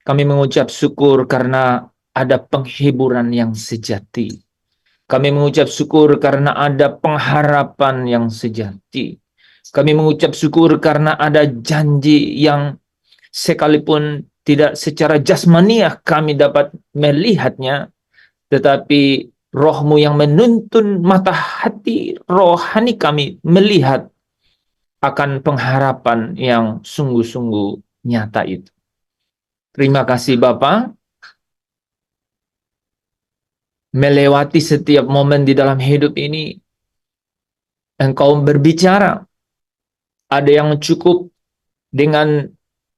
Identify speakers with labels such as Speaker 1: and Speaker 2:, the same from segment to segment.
Speaker 1: Kami mengucap syukur karena ada penghiburan yang sejati. Kami mengucap syukur karena ada pengharapan yang sejati. Kami mengucap syukur karena ada janji yang sekalipun tidak secara jasmaniah kami dapat melihatnya, tetapi rohmu yang menuntun mata hati rohani kami melihat akan pengharapan yang sungguh-sungguh nyata itu. Terima kasih Bapa, melewati setiap momen di dalam hidup ini, Engkau berbicara. Ada yang cukup dengan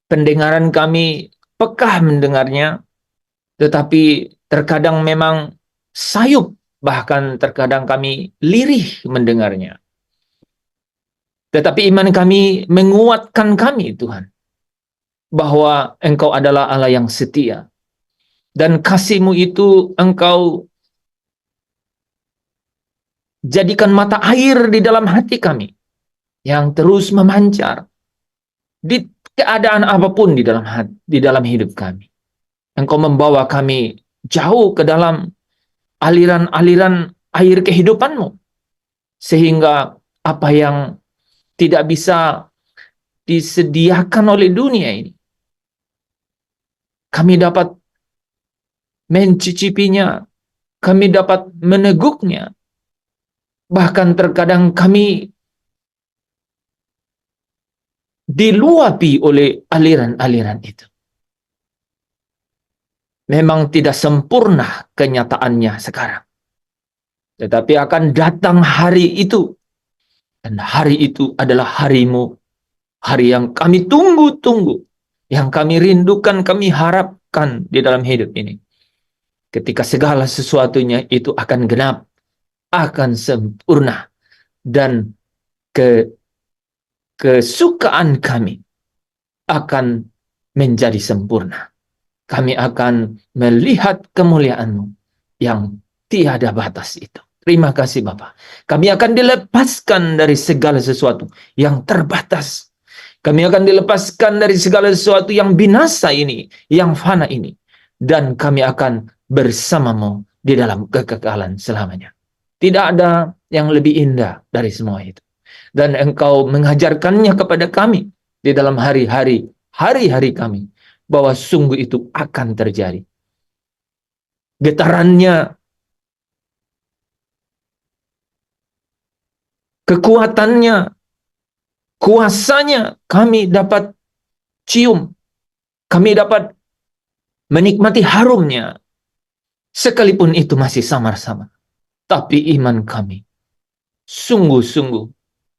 Speaker 1: pendengaran kami pekah mendengarnya, tetapi terkadang memang sayup, bahkan terkadang kami lirih mendengarnya. Tetapi iman kami menguatkan kami, Tuhan, bahwa Engkau adalah Allah yang setia. Dan kasih-Mu itu Engkau jadikan mata air di dalam hati kami, yang terus memancar di keadaan apapun di dalam hidup kami. Engkau membawa kami jauh ke dalam aliran-aliran air kehidupan-Mu, sehingga apa yang tidak bisa disediakan oleh dunia ini, kami dapat mencicipinya, kami dapat meneguknya, bahkan terkadang kami diluapi oleh aliran-aliran itu. Memang tidak sempurna kenyataannya sekarang, tetapi akan datang hari itu, dan hari itu adalah hari-Mu, hari yang kami tunggu-tunggu, yang kami rindukan, kami harapkan di dalam hidup ini. Ketika segala sesuatunya itu akan genap, akan sempurna, dan kesukaan kami akan menjadi sempurna. Kami akan melihat kemuliaan-Mu yang tiada batas itu. Terima kasih Bapa. Kami akan dilepaskan dari segala sesuatu yang terbatas. Kami akan dilepaskan dari segala sesuatu yang binasa ini, yang fana ini. Dan kami akan bersama-Mu di dalam kekekalan selamanya. Tidak ada yang lebih indah dari semua itu. Dan Engkau mengajarkannya kepada kami di dalam hari-hari kami, bahwa sungguh itu akan terjadi. Getarannya, kekuatannya, kuasanya kami dapat cium, kami dapat menikmati harumnya, sekalipun itu masih samar-samar. Tapi iman kami, sungguh-sungguh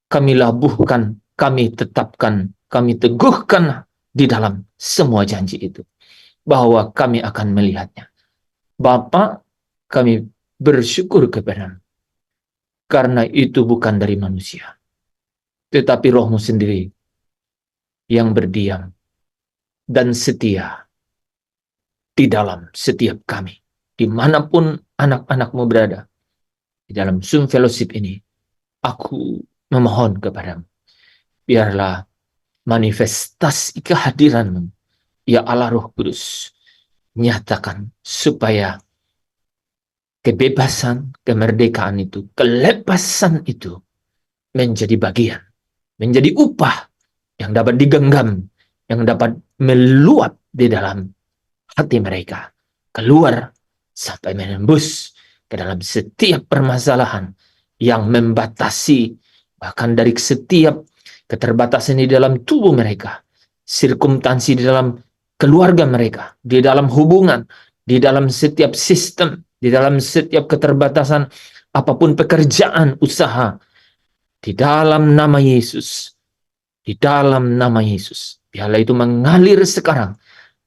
Speaker 1: kami labuhkan, kami tetapkan, kami teguhkan di dalam semua janji itu, bahwa kami akan melihatnya. Bapa, kami bersyukur kepada-Mu, karena itu bukan dari manusia, tetapi Roh-Mu sendiri yang berdiam dan setia di dalam setiap kami, dimanapun anak-anak-Mu berada. Di dalam Zoom Fellowship ini, aku memohon kepada-Mu, biarlah manifestasi kehadiran-Mu, ya Allah Roh Kudus, nyatakan supaya kebebasan, kemerdekaan itu, kelepasan itu menjadi bagian, menjadi upah yang dapat digenggam, yang dapat meluap di dalam hati mereka, keluar sampai menembus ke dalam setiap permasalahan yang membatasi, bahkan dari setiap keterbatasan di dalam tubuh mereka, sirkumstansi di dalam keluarga mereka, di dalam hubungan, di dalam setiap sistem, di dalam setiap keterbatasan, apapun pekerjaan, usaha, di dalam nama Yesus, di dalam nama Yesus, biarlah itu mengalir sekarang,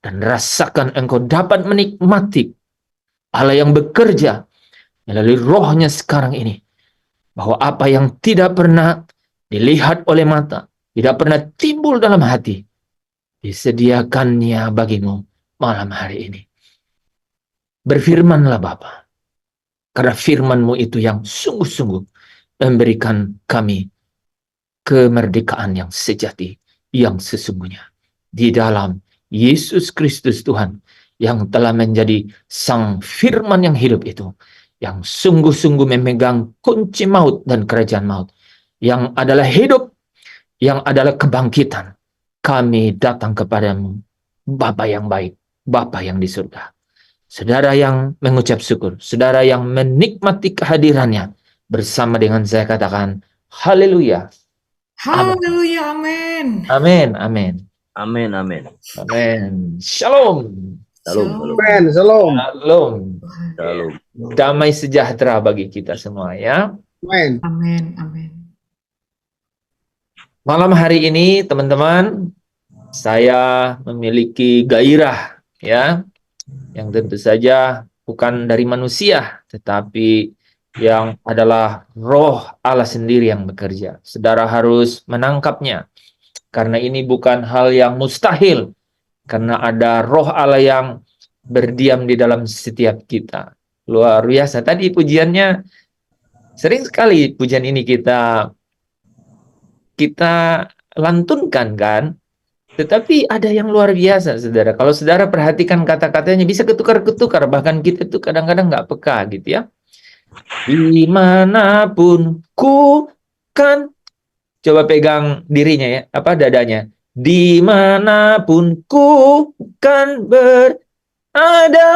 Speaker 1: dan rasakan engkau dapat menikmati Allah yang bekerja melalui Roh-Nya sekarang ini, bahwa apa yang tidak pernah dilihat oleh mata, tidak pernah timbul dalam hati, disediakannya bagimu malam hari ini. Berfirmanlah Bapa, karena firman-Mu itu yang sungguh-sungguh memberikan kami kemerdekaan yang sejati, yang sesungguhnya di dalam Yesus Kristus Tuhan yang telah menjadi Sang Firman yang hidup itu, yang sungguh-sungguh memegang kunci maut dan kerajaan maut, yang adalah hidup, yang adalah kebangkitan. Kami datang kepadamu, Bapa yang baik, Bapa yang di surga. Saudara yang mengucap syukur, saudara yang menikmati kehadirannya, bersama dengan saya katakan, haleluya.
Speaker 2: Haleluya, amin.
Speaker 1: Amin, amin.
Speaker 3: Amin, amin.
Speaker 1: Amin. Shalom.
Speaker 3: Shalom,
Speaker 2: Shalom.
Speaker 3: shalom.
Speaker 4: Shalom.
Speaker 1: Shalom.
Speaker 2: Tuhan.
Speaker 3: Shalom.
Speaker 1: Damai sejahtera bagi kita semua ya.
Speaker 4: Amin.
Speaker 2: Amin, amin.
Speaker 1: Malam hari ini teman-teman, saya memiliki gairah ya, yang tentu saja bukan dari manusia, tetapi yang adalah roh Allah sendiri yang bekerja. Saudara harus menangkapnya, karena ini bukan hal yang mustahil, karena ada roh Allah yang berdiam di dalam setiap kita. Luar biasa. Tadi pujiannya, sering sekali pujian ini kita lantunkan kan, tetapi ada yang luar biasa, saudara. Kalau saudara perhatikan kata-katanya bisa ketukar-ketukar, bahkan kita tuh kadang-kadang nggak peka gitu ya. Dimanapun ku kan, coba pegang dirinya ya, apa dadanya. Dimanapun ku kan berada,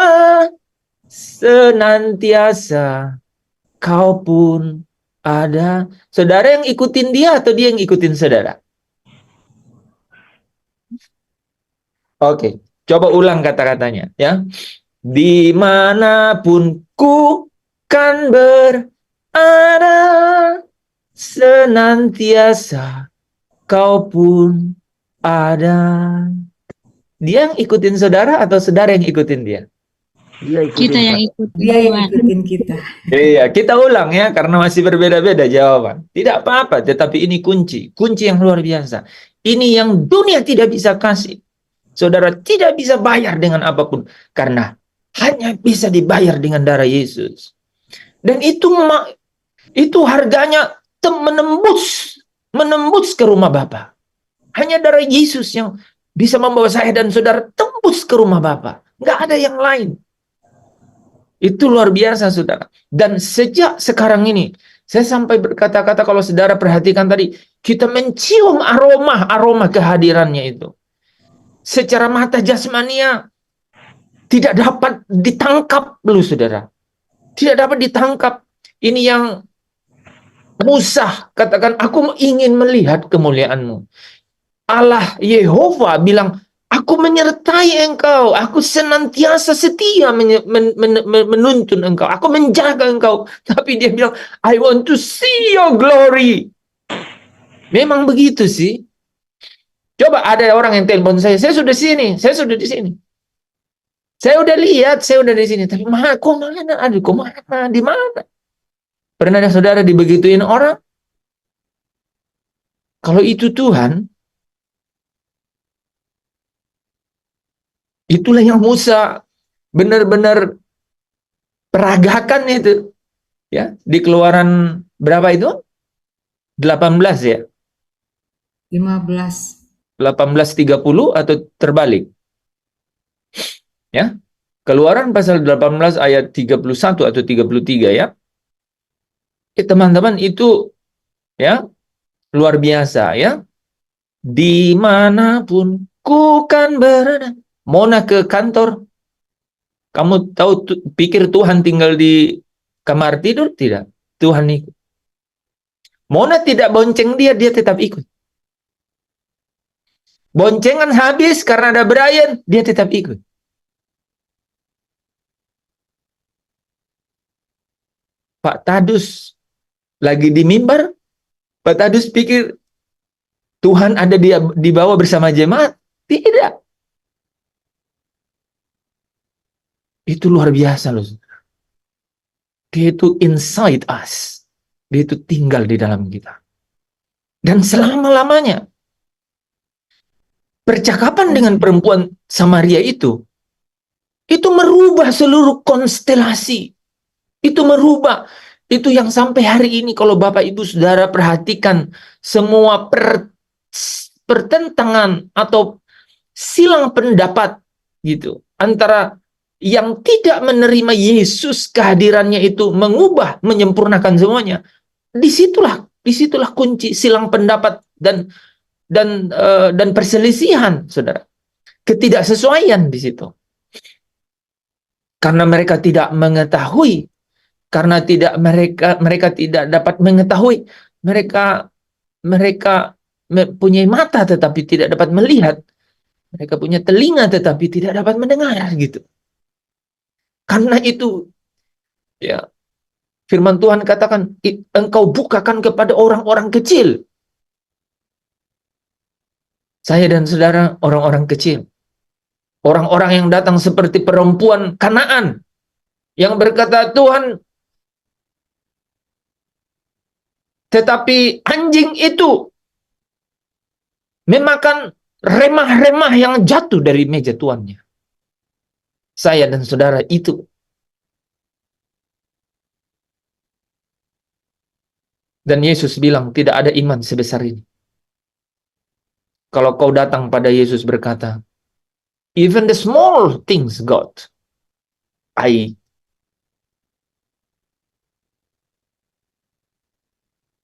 Speaker 1: senantiasa kau pun ada. Saudara yang ikutin dia atau dia yang ikutin saudara? Oke, coba ulang kata-katanya ya. Dimanapun ku kan berada, senantiasa kau pun ada. Dia yang ikutin saudara atau saudara yang ikutin dia?
Speaker 3: Dia ikutin
Speaker 5: Kita yang
Speaker 3: Pak.
Speaker 5: ikut
Speaker 2: Dia yang
Speaker 5: Tuhan.
Speaker 2: ikutin kita.
Speaker 1: Iya, kita ulang ya, karena masih berbeda-beda jawaban. Tidak apa-apa, tetapi ini kunci yang luar biasa. Ini yang dunia tidak bisa kasih. Saudara tidak bisa bayar dengan apapun, karena hanya bisa dibayar dengan darah Yesus. Dan itu harganya menembus ke rumah Bapa. Hanya darah Yesus yang bisa membawa saya dan saudara tembus ke rumah Bapa. Nggak ada yang lain. Itu luar biasa, saudara. Dan sejak sekarang ini, saya sampai berkata-kata, kalau saudara perhatikan tadi, kita mencium aroma kehadirannya itu. Secara mata jasmania tidak dapat ditangkap dulu, saudara. Tidak dapat ditangkap. Ini yang Musa katakan, aku ingin melihat kemuliaanmu. Allah Yehova bilang, aku menyertai engkau, aku senantiasa setia menuntun engkau, aku menjaga engkau. Tapi dia bilang, I want to see your glory. Memang begitu sih. Coba ada orang yang telepon saya sudah di sini, saya sudah di sini. Saya udah lihat, saya udah di sini. Tapi kok mana? Aduh, kok mana? Di mana? Pernah ada saudara dibegituin orang? Kalau itu Tuhan, itulah yang Musa benar-benar peragakan itu. Ya, di Keluaran berapa itu? 18 ya?
Speaker 2: 15.
Speaker 1: 18:30 atau terbalik? Ya. Keluaran pasal 18 ayat 31 atau 33 ya. Teman-teman, itu ya luar biasa ya. Dimanapun ku kan berada. Mona ke kantor. Kamu tahu pikir Tuhan tinggal di kamar tidur? Tidak. Tuhan ikut. Mona tidak bonceng dia tetap ikut. Boncengan habis karena ada Brian, dia tetap ikut. Pak Tadus lagi di mimbar, Pak Tadus pikir Tuhan ada di bawah bersama jemaat? Tidak. Itu luar biasa loh. Dia itu inside us. Dia itu tinggal di dalam kita. Dan selama-lamanya. Percakapan dengan perempuan Samaria itu merubah seluruh konstelasi. Itu merubah. Itu yang sampai hari ini kalau Bapak Ibu Saudara perhatikan semua pertentangan atau silang pendapat gitu antara yang tidak menerima Yesus, kehadirannya itu mengubah, menyempurnakan semuanya. Disitulah kunci silang pendapat dan perselisihan, saudara. Ketidaksesuaian di situ. Karena mereka tidak mengetahui, karena mereka tidak dapat mengetahui, mereka punya mata tetapi tidak dapat melihat, mereka punya telinga tetapi tidak dapat mendengar gitu. Karena itu, ya, firman Tuhan katakan, engkau bukakan kepada orang-orang kecil. Saya dan saudara orang-orang kecil. Orang-orang yang datang seperti perempuan Kanaan yang berkata, Tuhan, tetapi anjing itu memakan remah-remah yang jatuh dari meja tuannya. Saya dan saudara itu. Dan Yesus bilang, tidak ada iman sebesar ini. Kalau kau datang pada Yesus berkata, even the small things, God, I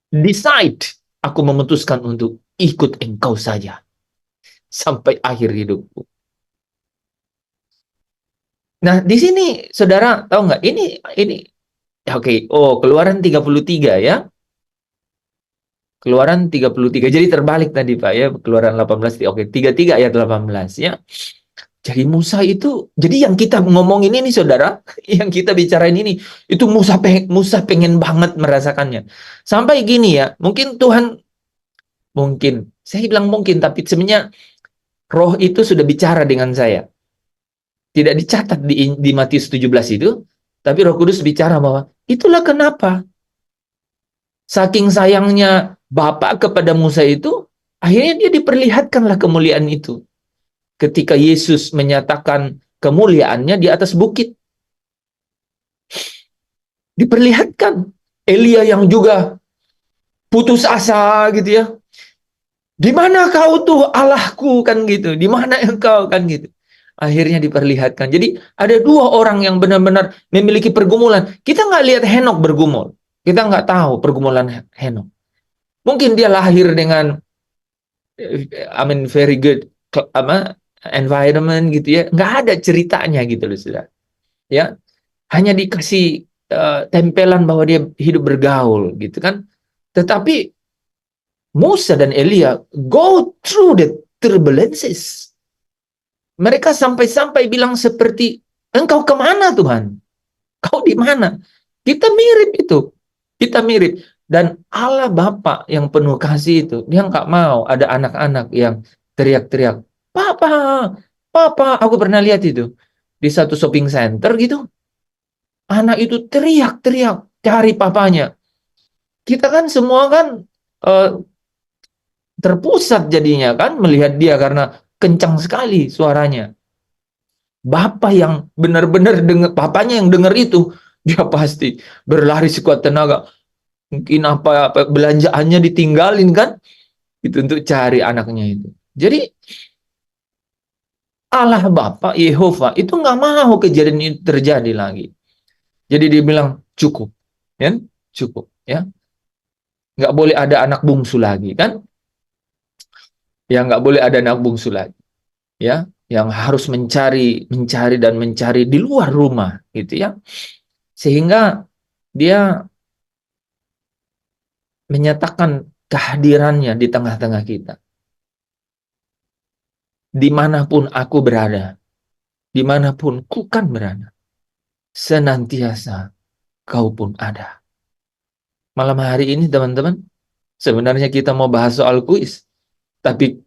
Speaker 1: decide, aku memutuskan untuk ikut engkau saja sampai akhir hidupku. Nah, di sini saudara tahu nggak? Ini oke. Oh, Keluaran 33 ya. Keluaran 33. Jadi terbalik tadi Pak ya. Keluaran 18. Oke, 33 ayat 18 ya. Jadi Musa itu, jadi yang kita ngomongin ini saudara, yang kita bicarain ini, itu Musa pengen banget merasakannya. Sampai gini ya, mungkin Tuhan, saya bilang mungkin, tapi sebenarnya Roh itu sudah bicara dengan saya. Tidak dicatat di Matius 17 itu, tapi Roh Kudus bicara bahwa, itulah kenapa. Saking sayangnya Bapa kepada Musa itu, akhirnya dia diperlihatkanlah kemuliaan itu. Ketika Yesus menyatakan kemuliaannya di atas bukit. Diperlihatkan. Elia yang juga putus asa gitu ya. Di mana kau tuh Allahku kan gitu. Di mana engkau kan gitu. Akhirnya diperlihatkan. Jadi ada dua orang yang benar-benar memiliki pergumulan. Kita nggak lihat Henok bergumul. Kita nggak tahu pergumulan Henok. Mungkin dia lahir dengan very good environment gitu ya, nggak ada ceritanya gitu loh saudara ya, hanya dikasih tempelan bahwa dia hidup bergaul gitu kan. Tetapi Musa dan Elia go through the turbulences, mereka sampai-sampai bilang seperti, engkau kemana Tuhan, kau di mana? Kita mirip itu, kita mirip. Dan Allah Bapa yang penuh kasih itu, dia nggak mau ada anak-anak yang teriak-teriak, Papa, Papa. Aku pernah lihat itu di satu shopping center gitu. Anak itu teriak-teriak cari papanya. Kita kan semua kan terpusat jadinya kan melihat dia karena kencang sekali suaranya. Bapak yang benar-benar dengar, papanya yang dengar itu, dia pasti berlari sekuat tenaga. Mungkin apa belanjaannya ditinggalin kan? Itu untuk cari anaknya itu. Jadi Allah Bapa Yehova itu nggak mau kejadian itu terjadi lagi. Jadi dia bilang cukup, ya, cukup, ya, nggak boleh ada anak bungsu lagi kan? Ya nggak boleh ada anak bungsu lagi, ya, yang harus mencari dan mencari di luar rumah, gitu ya, sehingga dia menyatakan kehadirannya di tengah-tengah kita. Dimanapun aku berada, dimanapun ku kan berada, senantiasa kau pun ada. Malam hari ini teman-teman, sebenarnya kita mau bahas soal kuis, tapi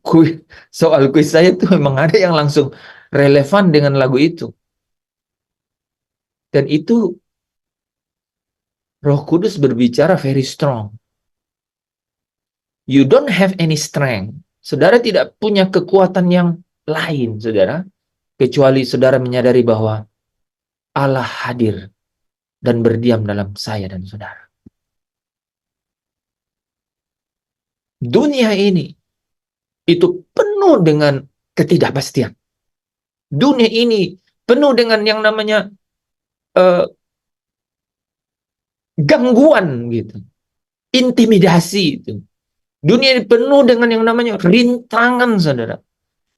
Speaker 1: soal kuis saya tuh memang ada yang langsung relevan dengan lagu itu. Dan itu Roh Kudus berbicara very strong. You don't have any strength. Saudara tidak punya kekuatan yang lain, saudara, kecuali saudara menyadari bahwa Allah hadir dan berdiam dalam saya dan saudara. Dunia ini itu penuh dengan ketidakpastian. Dunia ini penuh dengan yang namanya gangguan gitu, intimidasi itu. Dunia ini penuh dengan yang namanya rintangan, saudara.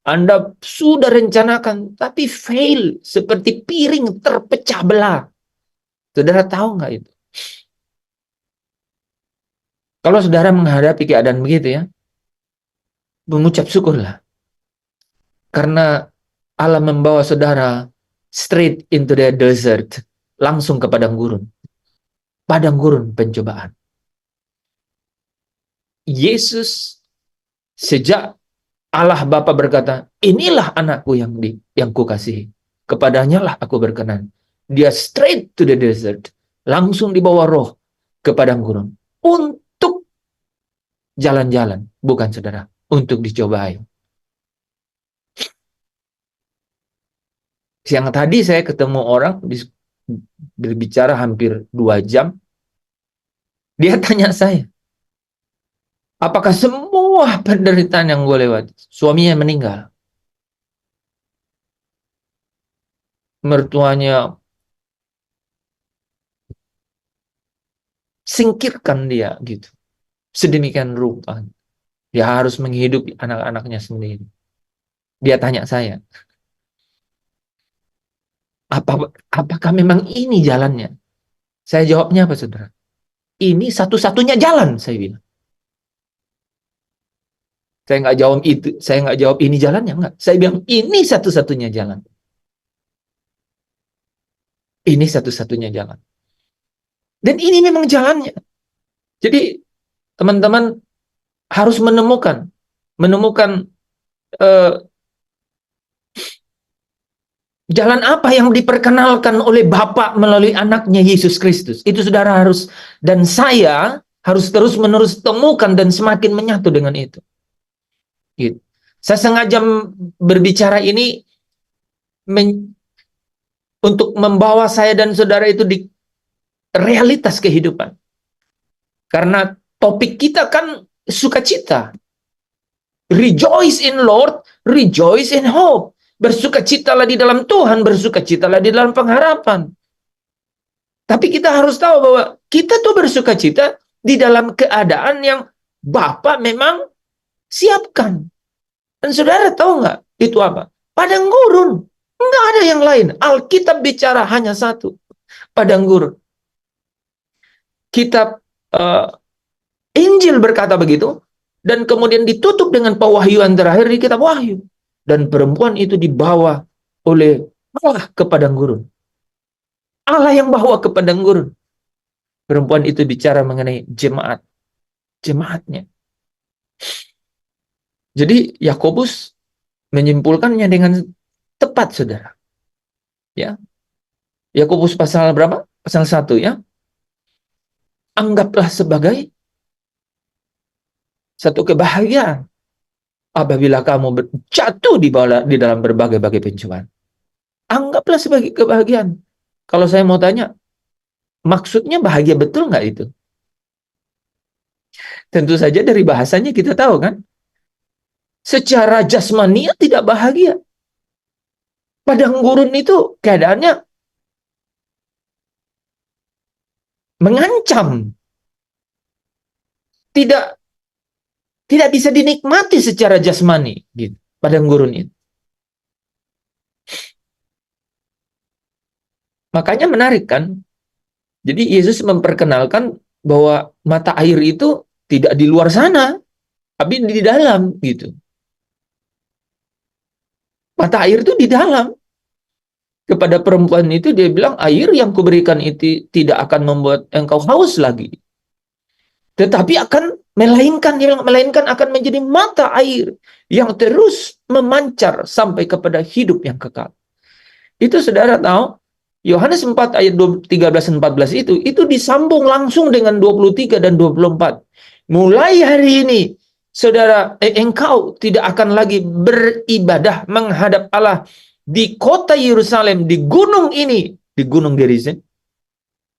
Speaker 1: Anda sudah rencanakan, tapi fail, seperti piring terpecah belah. Saudara tahu nggak itu? Kalau saudara menghadapi keadaan begitu ya, mengucap syukurlah. Karena Allah membawa saudara straight into the desert, langsung ke padang gurun. Padang gurun pencobaan. Yesus, sejak Allah Bapa berkata, inilah anakku yang kukasihi. Kepadanya lah aku berkenan. Dia straight to the desert. Langsung dibawa roh ke padang gurun. Untuk jalan-jalan. Bukan saudara. Untuk dicobai. Siang tadi saya ketemu orang berbicara hampir 2 jam. Dia tanya saya, apakah semua penderitaan yang gue lewati? Suaminya meninggal. Mertuanya singkirkan dia gitu. Sedemikian rupa. Dia harus menghidupi anak-anaknya sendiri. Dia tanya saya, apakah memang ini jalannya? Saya jawabnya apa, saudara? Ini satu-satunya jalan, saya bilang. Saya nggak jawab itu, saya nggak jawab ini jalannya, enggak. Saya bilang ini satu-satunya jalan. Ini satu-satunya jalan. Dan ini memang jalannya. Jadi teman-teman harus menemukan jalan apa yang diperkenalkan oleh Bapa melalui anaknya Yesus Kristus. Itu saudara harus, dan saya harus terus-menerus temukan dan semakin menyatu dengan itu. Gitu. Saya sengaja berbicara ini untuk membawa saya dan saudara itu di realitas kehidupan. Karena topik kita kan sukacita. Rejoice in Lord, rejoice in hope. Bersukacitalah di dalam Tuhan, bersukacitalah di dalam pengharapan. Tapi kita harus tahu bahwa kita tuh bersukacita di dalam keadaan yang Bapa memang siapkan. Dan saudara tahu nggak itu apa? Padang gurun. Nggak ada yang lain. Alkitab bicara hanya satu. Padang gurun. Kitab Injil berkata begitu. Dan kemudian ditutup dengan pewahyuan terakhir di kitab Wahyu. Dan perempuan itu dibawa oleh Allah ke padang gurun. Allah yang bawa ke padang gurun. Perempuan itu bicara mengenai jemaat. Jemaatnya. Jadi Yakobus menyimpulkannya dengan tepat, saudara. Ya. Yakobus pasal berapa? Pasal 1 ya. Anggaplah sebagai satu kebahagiaan apabila kamu jatuh di dalam berbagai-bagai pencobaan. Anggaplah sebagai kebahagiaan. Kalau saya mau tanya, maksudnya bahagia betul nggak itu? Tentu saja dari bahasanya kita tahu kan? Secara jasmania tidak bahagia. Padang gurun itu keadaannya mengancam. Tidak bisa dinikmati secara jasmani gitu. Padang gurun itu. Makanya menarik kan? Jadi Yesus memperkenalkan bahwa mata air itu tidak di luar sana, tapi di dalam gitu. Mata air itu di dalam. Kepada perempuan itu dia bilang, air yang kuberikan itu tidak akan membuat engkau haus lagi. Tetapi melainkan akan menjadi mata air yang terus memancar sampai kepada hidup yang kekal. Itu saudara tahu, Yohanes 4 ayat 13-14 itu disambung langsung dengan 23 dan 24. Mulai hari ini, saudara, engkau tidak akan lagi beribadah menghadap Allah di kota Yerusalem, di gunung ini, di gunung Gerizim,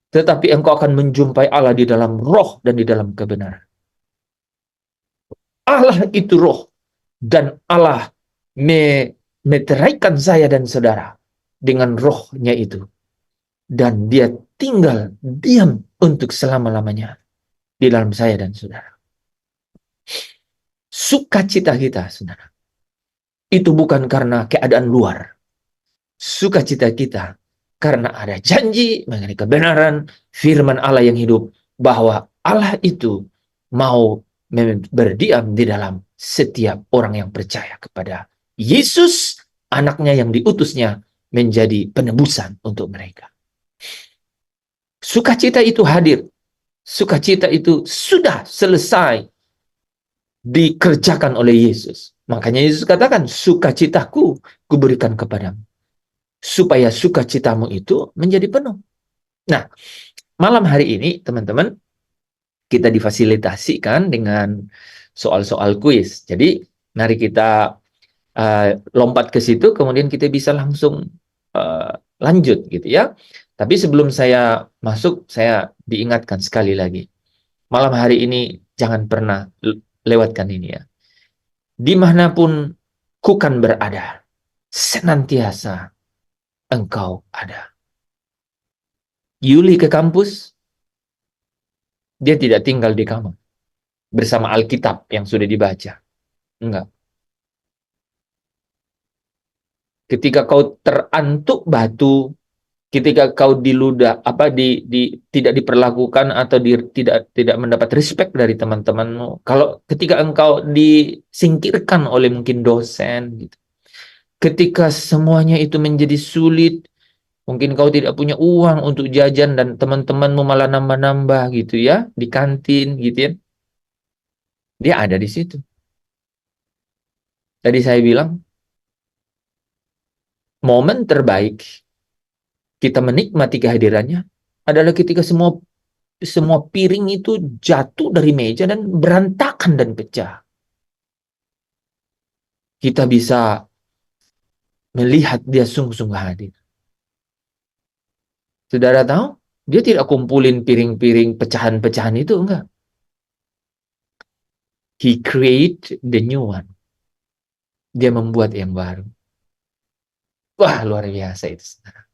Speaker 1: tetapi engkau akan menjumpai Allah di dalam roh dan di dalam kebenaran. Allah itu roh, dan Allah meteraikan saya dan saudara dengan rohnya itu. Dan dia tinggal diam untuk selama-lamanya di dalam saya dan saudara. Sukacita kita, saudara, itu bukan karena keadaan luar. Sukacita kita karena ada janji mengenai kebenaran firman Allah yang hidup, bahwa Allah itu mau berdiam di dalam setiap orang yang percaya kepada Yesus, anaknya yang diutusnya menjadi penebusan untuk mereka. Sukacita itu hadir. Sukacita itu sudah selesai dikerjakan oleh Yesus. Makanya Yesus katakan, sukacitaku kuberikan kepadamu, supaya sukacitamu itu menjadi penuh. Nah, malam hari ini teman-teman, kita difasilitasikan dengan soal-soal kuis. Jadi mari kita lompat ke situ, kemudian kita bisa langsung lanjut gitu ya. Tapi sebelum saya masuk, saya diingatkan sekali lagi, malam hari ini jangan pernah lewatkan ini ya. Dimanapun kukan berada, senantiasa engkau ada. Yuli ke kampus, dia tidak tinggal di kamar bersama Alkitab yang sudah dibaca. Enggak. Ketika kau terantuk batu, ketika kau diludah, tidak diperlakukan atau tidak mendapat respect dari teman-temanmu, kalau ketika engkau disingkirkan oleh mungkin dosen gitu, ketika semuanya itu menjadi sulit, mungkin kau tidak punya uang untuk jajan dan teman-temanmu malah nambah-nambah gitu ya di kantin gitu ya, dia ada di situ. Tadi saya bilang, momen terbaik kita menikmati kehadirannya adalah ketika semua piring itu jatuh dari meja dan berantakan dan pecah. Kita bisa melihat dia sungguh-sungguh hadir. Saudara tahu, dia tidak kumpulin piring-piring pecahan-pecahan itu, enggak. He create the new one. Dia membuat yang baru. Wah, luar biasa itu, saudara.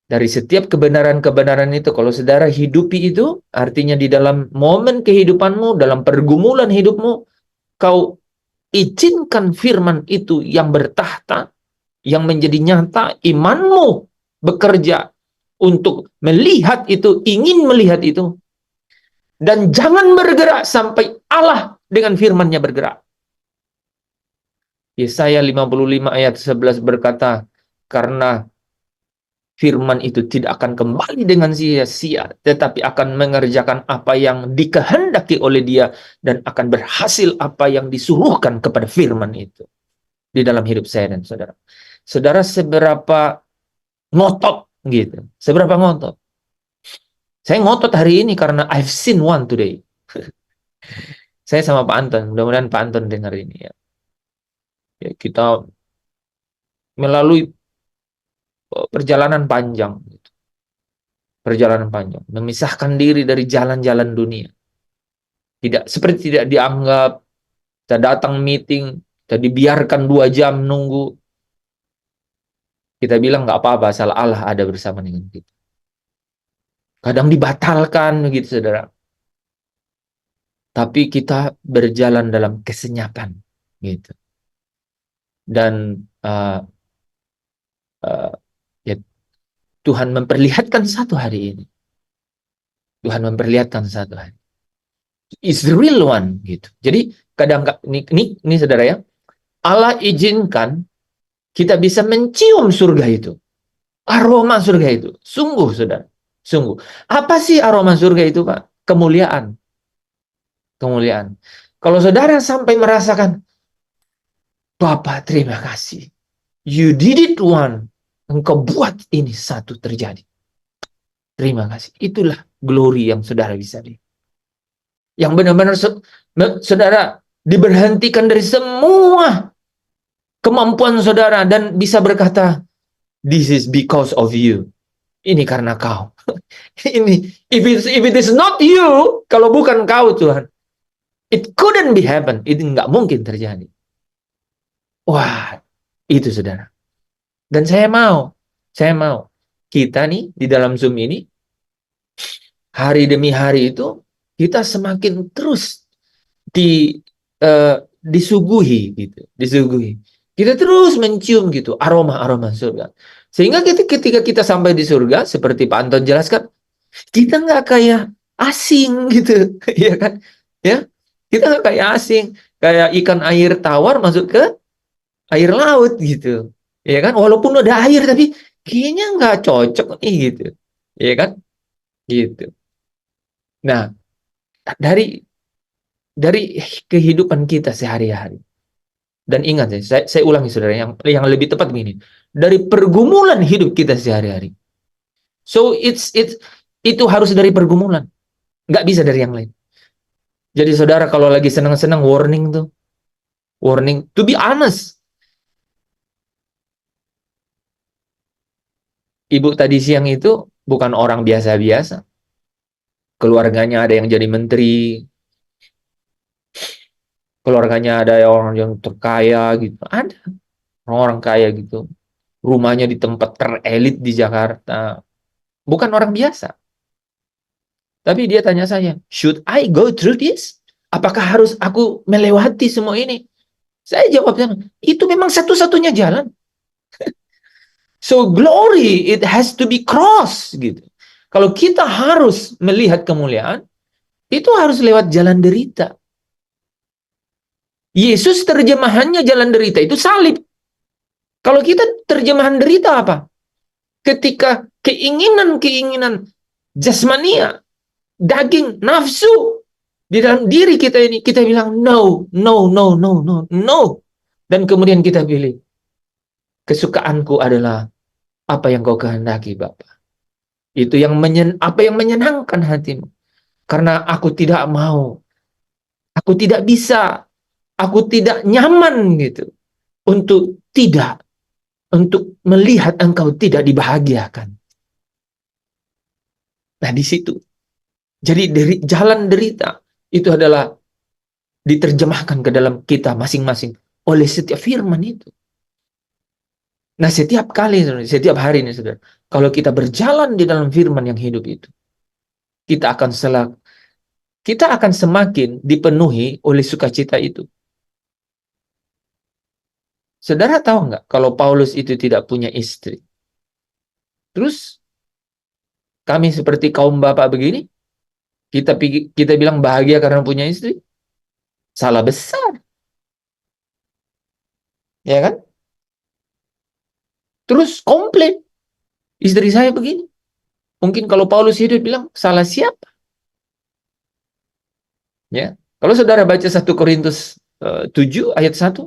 Speaker 1: Dari setiap kebenaran-kebenaran itu, kalau saudara hidupi itu, artinya di dalam momen kehidupanmu, dalam pergumulan hidupmu, kau izinkan firman itu yang bertahta, yang menjadi nyata, imanmu bekerja untuk melihat itu, ingin melihat itu, dan jangan bergerak sampai Allah dengan firman-Nya bergerak. Yesaya 55 ayat 11 berkata, karena firman itu tidak akan kembali dengan sia-sia, tetapi akan mengerjakan apa yang dikehendaki oleh dia, dan akan berhasil apa yang disuruhkan kepada firman itu di dalam hidup saya dan saudara. Saudara seberapa ngotot gitu, seberapa ngotot. Saya ngotot hari ini karena I've seen one today. Saya sama Pak Anton, mudah-mudahan Pak Anton dengar ini ya. Ya, kita melalui perjalanan panjang, memisahkan diri dari jalan-jalan dunia. Seperti tidak dianggap, kita datang meeting, kita dibiarkan 2 jam nunggu. Kita bilang nggak apa-apa, asal Allah ada bersama dengan kita. Kadang dibatalkan begitu, saudara. Tapi kita berjalan dalam kesenyapan, gitu. Dan ya, Tuhan memperlihatkan satu hari ini. Tuhan memperlihatkan satu hari. It's the real one, gitu. Jadi kadang ini saudara ya, Allah izinkan kita bisa mencium surga itu, aroma surga itu. Sungguh, saudara, sungguh. Apa sih aroma surga itu, Pak? Kemuliaan. Kemuliaan. Kalau saudara sampai merasakan, Bapak terima kasih, you did it one, engkau buat ini satu terjadi. Terima kasih. Itulah glory yang saudara bisa lihat. Yang benar-benar saudara diberhentikan dari semua kemampuan saudara dan bisa berkata, this is because of you. Ini karena kau. Ini if it is not you, kalau bukan kau Tuhan, it couldn't be happen. Itu nggak mungkin terjadi. Wah, itu saudara. Dan saya mau kita nih di dalam Zoom ini hari demi hari itu kita semakin terus di disuguhi gitu, disuguhi. Kita terus mencium gitu aroma-aroma surga. Sehingga ketika kita sampai di surga, seperti Pak Anton jelaskan, kita nggak kayak asing gitu, ya kan? Ya, kita nggak kayak asing, kayak ikan air tawar masuk ke air laut gitu, ya kan? Walaupun ada air tapi kayaknya nggak cocok nih gitu, ya kan? Gitu. Nah, dari kehidupan kita sehari-hari. Dan ingat ya, saya ulangi saudara, yang lebih tepat begini, dari pergumulan hidup kita sehari-hari. So itu harus dari pergumulan, nggak bisa dari yang lain. Jadi saudara kalau lagi senang-senang, warning. To be honest, ibu tadi siang itu bukan orang biasa-biasa. Keluarganya ada yang jadi menteri, keluarganya ada orang yang terkaya gitu, ada orang-orang kaya gitu. Rumahnya di tempat terelit di Jakarta, bukan orang biasa. Tapi dia tanya saya, should I go through this? Apakah harus aku melewati semua ini? Saya jawabnya, itu memang satu-satunya jalan. So glory, it has to be cross gitu. Kalau kita harus melihat kemuliaan, itu harus lewat jalan derita. Yesus terjemahannya jalan derita itu salib. Kalau kita terjemahan derita apa? Ketika keinginan-keinginan jasmania, daging, nafsu di dalam diri kita ini, kita bilang no, no, no, no, no, no. Dan kemudian kita pilih, kesukaanku adalah apa yang kau kehendaki, Bapa. Itu yang apa yang menyenangkan hatimu. Karena aku tidak mau, aku tidak bisa, aku tidak nyaman gitu untuk melihat engkau tidak dibahagiakan. Nah, di situ. Jadi dari jalan derita itu adalah diterjemahkan ke dalam kita masing-masing oleh setiap firman itu. Nah, setiap kali, setiap hari ini, saudara, kalau kita berjalan di dalam firman yang hidup itu, kita akan semakin dipenuhi oleh sukacita itu. Saudara tahu nggak kalau Paulus itu tidak punya istri? Terus kami seperti kaum bapak begini, kita bilang bahagia karena punya istri? Salah besar. Ya kan? Terus komplain, istri saya begini. Mungkin kalau Paulus hidup bilang, salah siapa? Ya. Kalau saudara baca 1 Korintus 7 ayat 1,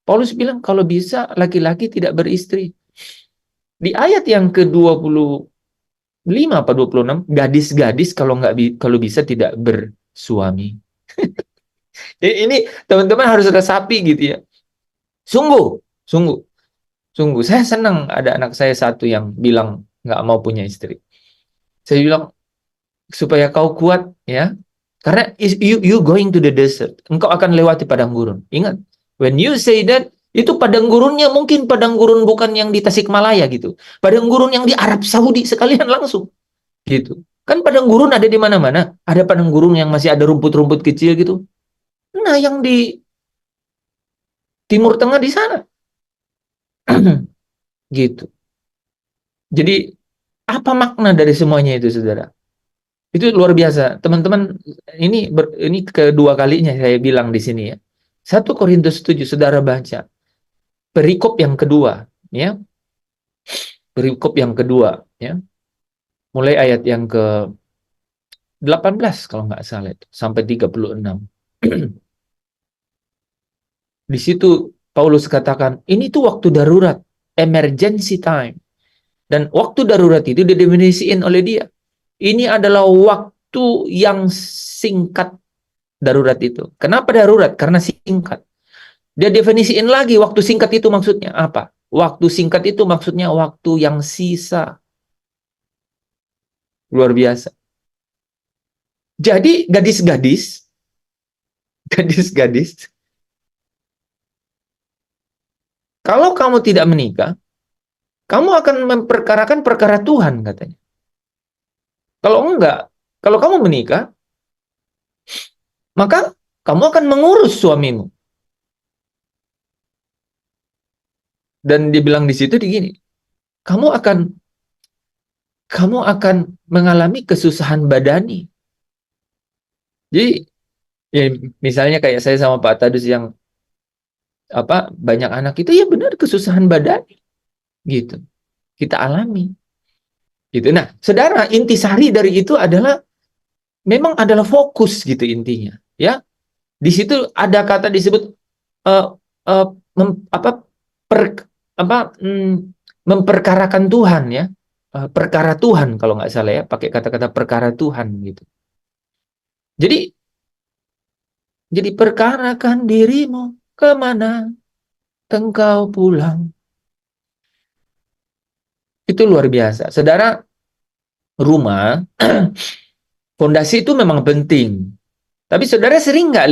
Speaker 1: Paulus bilang kalau bisa laki-laki tidak beristri. Di ayat yang ke-25 apa 26, gadis-gadis kalau bisa tidak bersuami. Ini teman-teman harus resapi gitu ya. Sungguh. Saya senang ada anak saya satu yang bilang nggak mau punya istri. Saya bilang, supaya kau kuat ya, karena you going to the desert, engkau akan lewati padang gurun. Ingat, when you say that, itu padang gurunnya mungkin padang gurun bukan yang di Tasikmalaya gitu, padang gurun yang di Arab Saudi sekalian langsung gitu. Kan padang gurun ada di mana-mana, ada padang gurun yang masih ada rumput-rumput kecil gitu. Nah, yang di Timur Tengah di sana gitu. Jadi apa makna dari semuanya itu, saudara? Itu luar biasa. Teman-teman, ini kedua kalinya saya bilang di sini ya. 1 Korintus 7, saudara baca. Perikop yang kedua, ya. Perikop yang kedua, ya. Mulai ayat yang ke-18 kalau nggak salah itu, sampai 36. Di situ Paulus katakan, ini tuh waktu darurat, emergency time. Dan waktu darurat itu didefinisikan oleh dia. Ini adalah waktu yang singkat darurat itu. Kenapa darurat? Karena singkat. Dia definisiin lagi waktu singkat itu maksudnya apa? Waktu singkat itu maksudnya waktu yang sisa. Luar biasa. Jadi gadis-gadis Kalau kamu tidak menikah, kamu akan memperkarakan perkara Tuhan, katanya. Kalau enggak, kalau kamu menikah, maka kamu akan mengurus suamimu. Dan dibilang di situ gini, kamu akan mengalami kesusahan badani. Jadi, ya, misalnya kayak saya sama Pak Tadus yang banyak anak itu, ya benar kesusahan badani, gitu. Kita alami. Gitu. Nah, saudara, intisari dari itu adalah memang adalah fokus gitu intinya, ya. Di situ ada kata disebut eh, eh, mem- apa per, memperkarakan Tuhan, ya. Perkara Tuhan kalau nggak salah, ya, pakai kata-kata perkara Tuhan gitu. Jadi perkarakan dirimu, kemana engkau pulang. Itu luar biasa. Saudara, rumah, fondasi itu memang penting. Tapi saudara sering nggak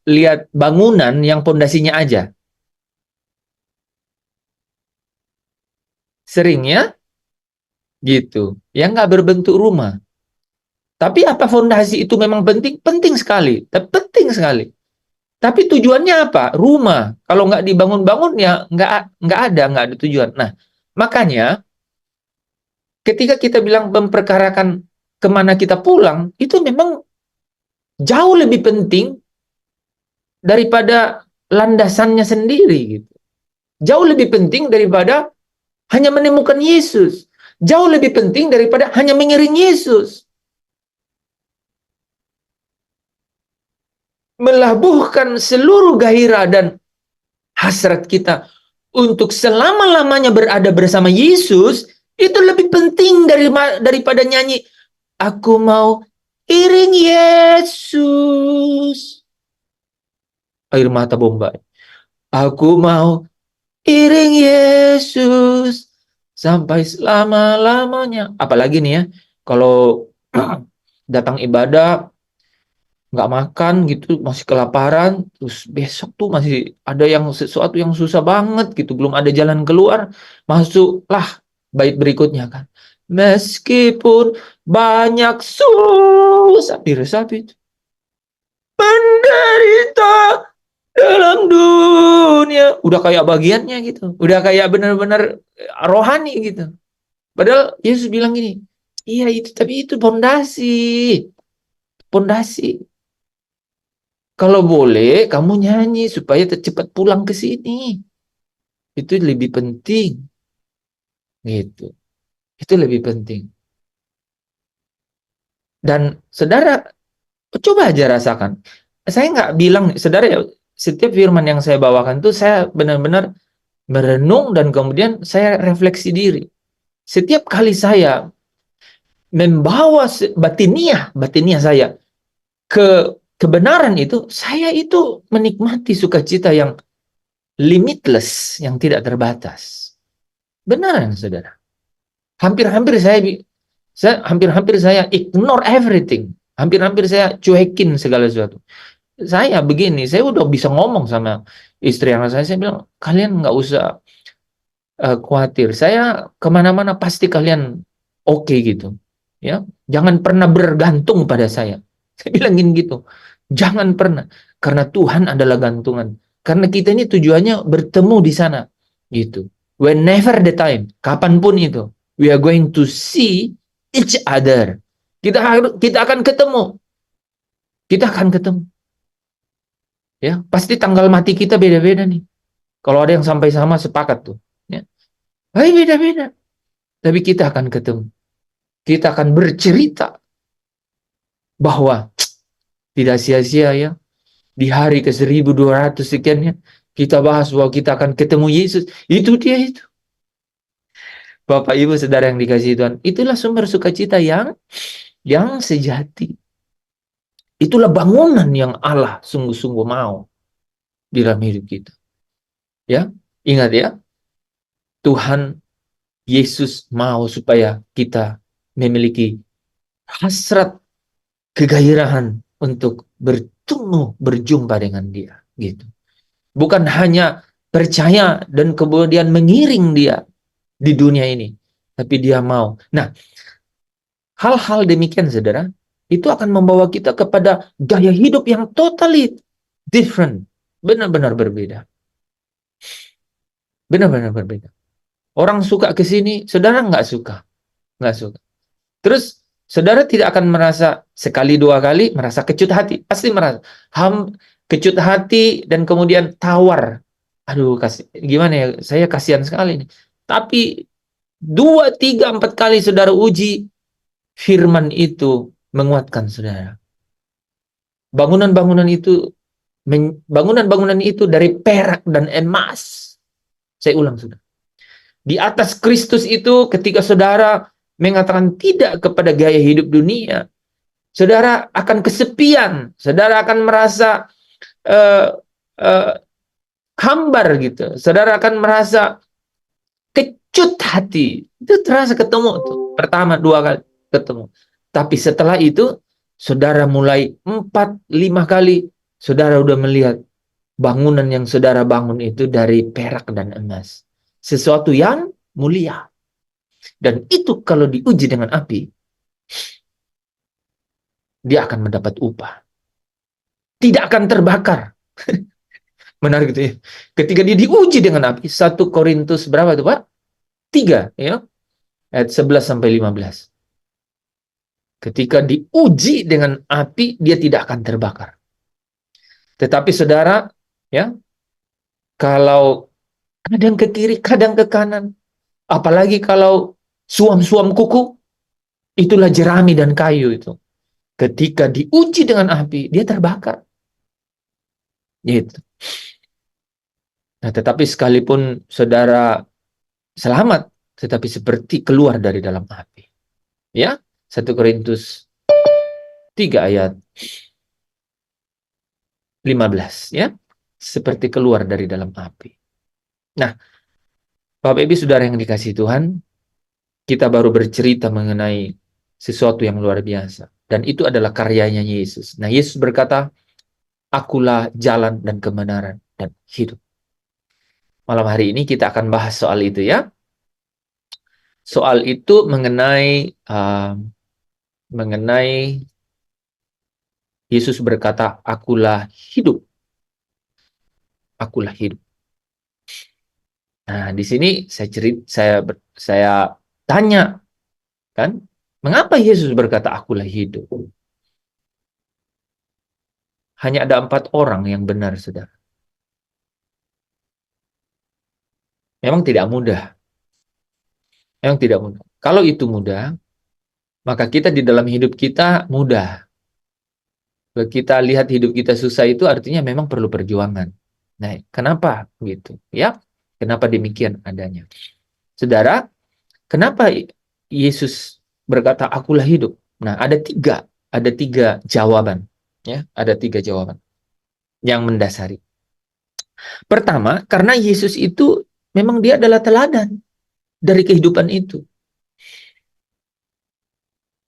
Speaker 1: lihat bangunan yang fondasinya aja? Seringnya gitu. Yang nggak berbentuk rumah. Tapi apa fondasi itu memang penting? Penting sekali. Penting sekali. Tapi tujuannya apa? Rumah. Kalau nggak dibangun-bangun, ya nggak ada tujuan. Nah, makanya ketika kita bilang memperkarakan kemana kita pulang, itu memang jauh lebih penting daripada landasannya sendiri gitu. Jauh lebih penting daripada hanya menemukan Yesus. Jauh lebih penting daripada hanya mengiring Yesus. Melabuhkan seluruh gairah dan hasrat kita untuk selama-lamanya berada bersama Yesus, itu lebih penting daripada nyanyi, aku mau iring Yesus. Air mata bombay. Aku mau iring Yesus sampai selama-lamanya. Apalagi nih ya, kalau datang ibadah, nggak makan gitu, masih kelaparan, terus besok tuh masih ada sesuatu yang susah banget gitu, belum ada jalan keluar, masuklah bait berikutnya kan. Meskipun banyak susah, diresapi itu. Penderita dalam dunia. Udah kayak bagiannya gitu. Udah kayak benar-benar rohani gitu. Padahal Yesus bilang gini, iya itu, tapi itu pondasi. Pondasi. Kalau boleh, kamu nyanyi supaya cepat pulang ke sini. Itu lebih penting. Gitu. Itu lebih penting. Dan saudara, coba aja rasakan. Saya nggak bilang, saudara, ya, setiap firman yang saya bawakan itu saya benar-benar merenung dan kemudian saya refleksi diri. Setiap kali saya membawa batiniah saya ke kebenaran itu, saya itu menikmati sukacita yang limitless, yang tidak terbatas. Benaran, saudara. Hampir-hampir saya ignore everything. Hampir-hampir saya cuekin segala sesuatu. Saya begini, saya udah bisa ngomong sama istri anak saya bilang, kalian nggak usah khawatir. Saya kemana-mana pasti kalian oke gitu. Ya, jangan pernah bergantung pada saya. Saya bilangin gitu. Jangan pernah, karena Tuhan adalah gantungan. Karena kita ini tujuannya bertemu di sana, gitu. Whenever the time, kapanpun itu, we are going to see each other. Kita akan ketemu. Kita akan ketemu. Ya, pasti tanggal mati kita beda-beda nih. Kalau ada yang sampai sama sepakat tuh. Ya. Beda-beda. Tapi kita akan ketemu. Kita akan bercerita bahwa tidak sia-sia ya. Di hari ke 1200 sekiannya, kita bahas bahwa kita akan ketemu Yesus. Itu dia itu. Bapak Ibu Saudara yang dikasihi Tuhan, itulah sumber sukacita yang sejati. Itulah bangunan yang Allah sungguh-sungguh mau di dalam hidup kita. Ya, ingat ya, Tuhan Yesus mau supaya kita memiliki hasrat kegairahan untuk bertemu, berjumpa dengan Dia, gitu. Bukan hanya percaya dan kemudian mengiring dia di dunia ini. Tapi dia mau. Nah, hal-hal demikian, saudara, itu akan membawa kita kepada gaya hidup yang totally different. Benar-benar berbeda. Benar-benar berbeda. Orang suka ke sini, saudara nggak suka. Nggak suka. Terus, saudara tidak akan merasa sekali dua kali merasa kecut hati. Pasti merasa kecut hati dan kemudian tawar. Aduh, gimana ya? Saya kasihan sekali nih. Tapi 2, 3, 4 kali saudara uji, firman itu menguatkan saudara. Bangunan-bangunan itu dari perak dan emas. Saya ulang, saudara. Di atas Kristus itu, ketika saudara mengatakan tidak kepada gaya hidup dunia, saudara akan kesepian, saudara akan merasa hambar gitu, saudara akan merasa kecut hati. Itu terasa ketemu tuh, pertama 2 kali ketemu. Tapi setelah itu, saudara mulai 4, 5 kali, saudara udah melihat bangunan yang saudara bangun itu dari perak dan emas. Sesuatu yang mulia. Dan itu kalau diuji dengan api, dia akan mendapat upah. Tidak akan terbakar. Menarik gitu ya. Ketika dia diuji dengan api, 1 Korintus berapa itu, Pak? 3, ya. Ayat 11-15. Ketika diuji dengan api, dia tidak akan terbakar. Tetapi saudara, ya, kalau kadang ke kiri, kadang ke kanan, apalagi kalau suam-suam kuku, itulah jerami dan kayu itu. Ketika diuji dengan api, dia terbakar. Gitu. Nah, tetapi sekalipun saudara selamat, tetapi seperti keluar dari dalam api. Ya, 1 Korintus 3 ayat 15, ya. Seperti keluar dari dalam api. Nah, Bapak Ibu saudara yang dikasihi Tuhan, kita baru bercerita mengenai sesuatu yang luar biasa. Dan itu adalah karyanya Yesus. Nah, Yesus berkata, "Akulah jalan dan kebenaran dan hidup." Malam hari ini kita akan bahas soal itu, ya. Soal itu mengenai Yesus berkata, "Akulah hidup." Akulah hidup. Nah, di sini saya tanya, kan, mengapa Yesus berkata, "Akulah hidup"? Hanya ada 4 orang yang benar, saudara. Memang tidak mudah. Memang tidak mudah. Kalau itu mudah, maka kita di dalam hidup kita mudah. Kalau kita lihat hidup kita susah, itu artinya memang perlu perjuangan. Nah, kenapa gitu? Ya, kenapa demikian adanya? Saudara, kenapa Yesus berkata, "Akulah hidup"? Nah, ada tiga jawaban. Ya, ada 3 jawaban yang mendasari. Pertama, karena Yesus itu memang dia adalah teladan dari kehidupan itu.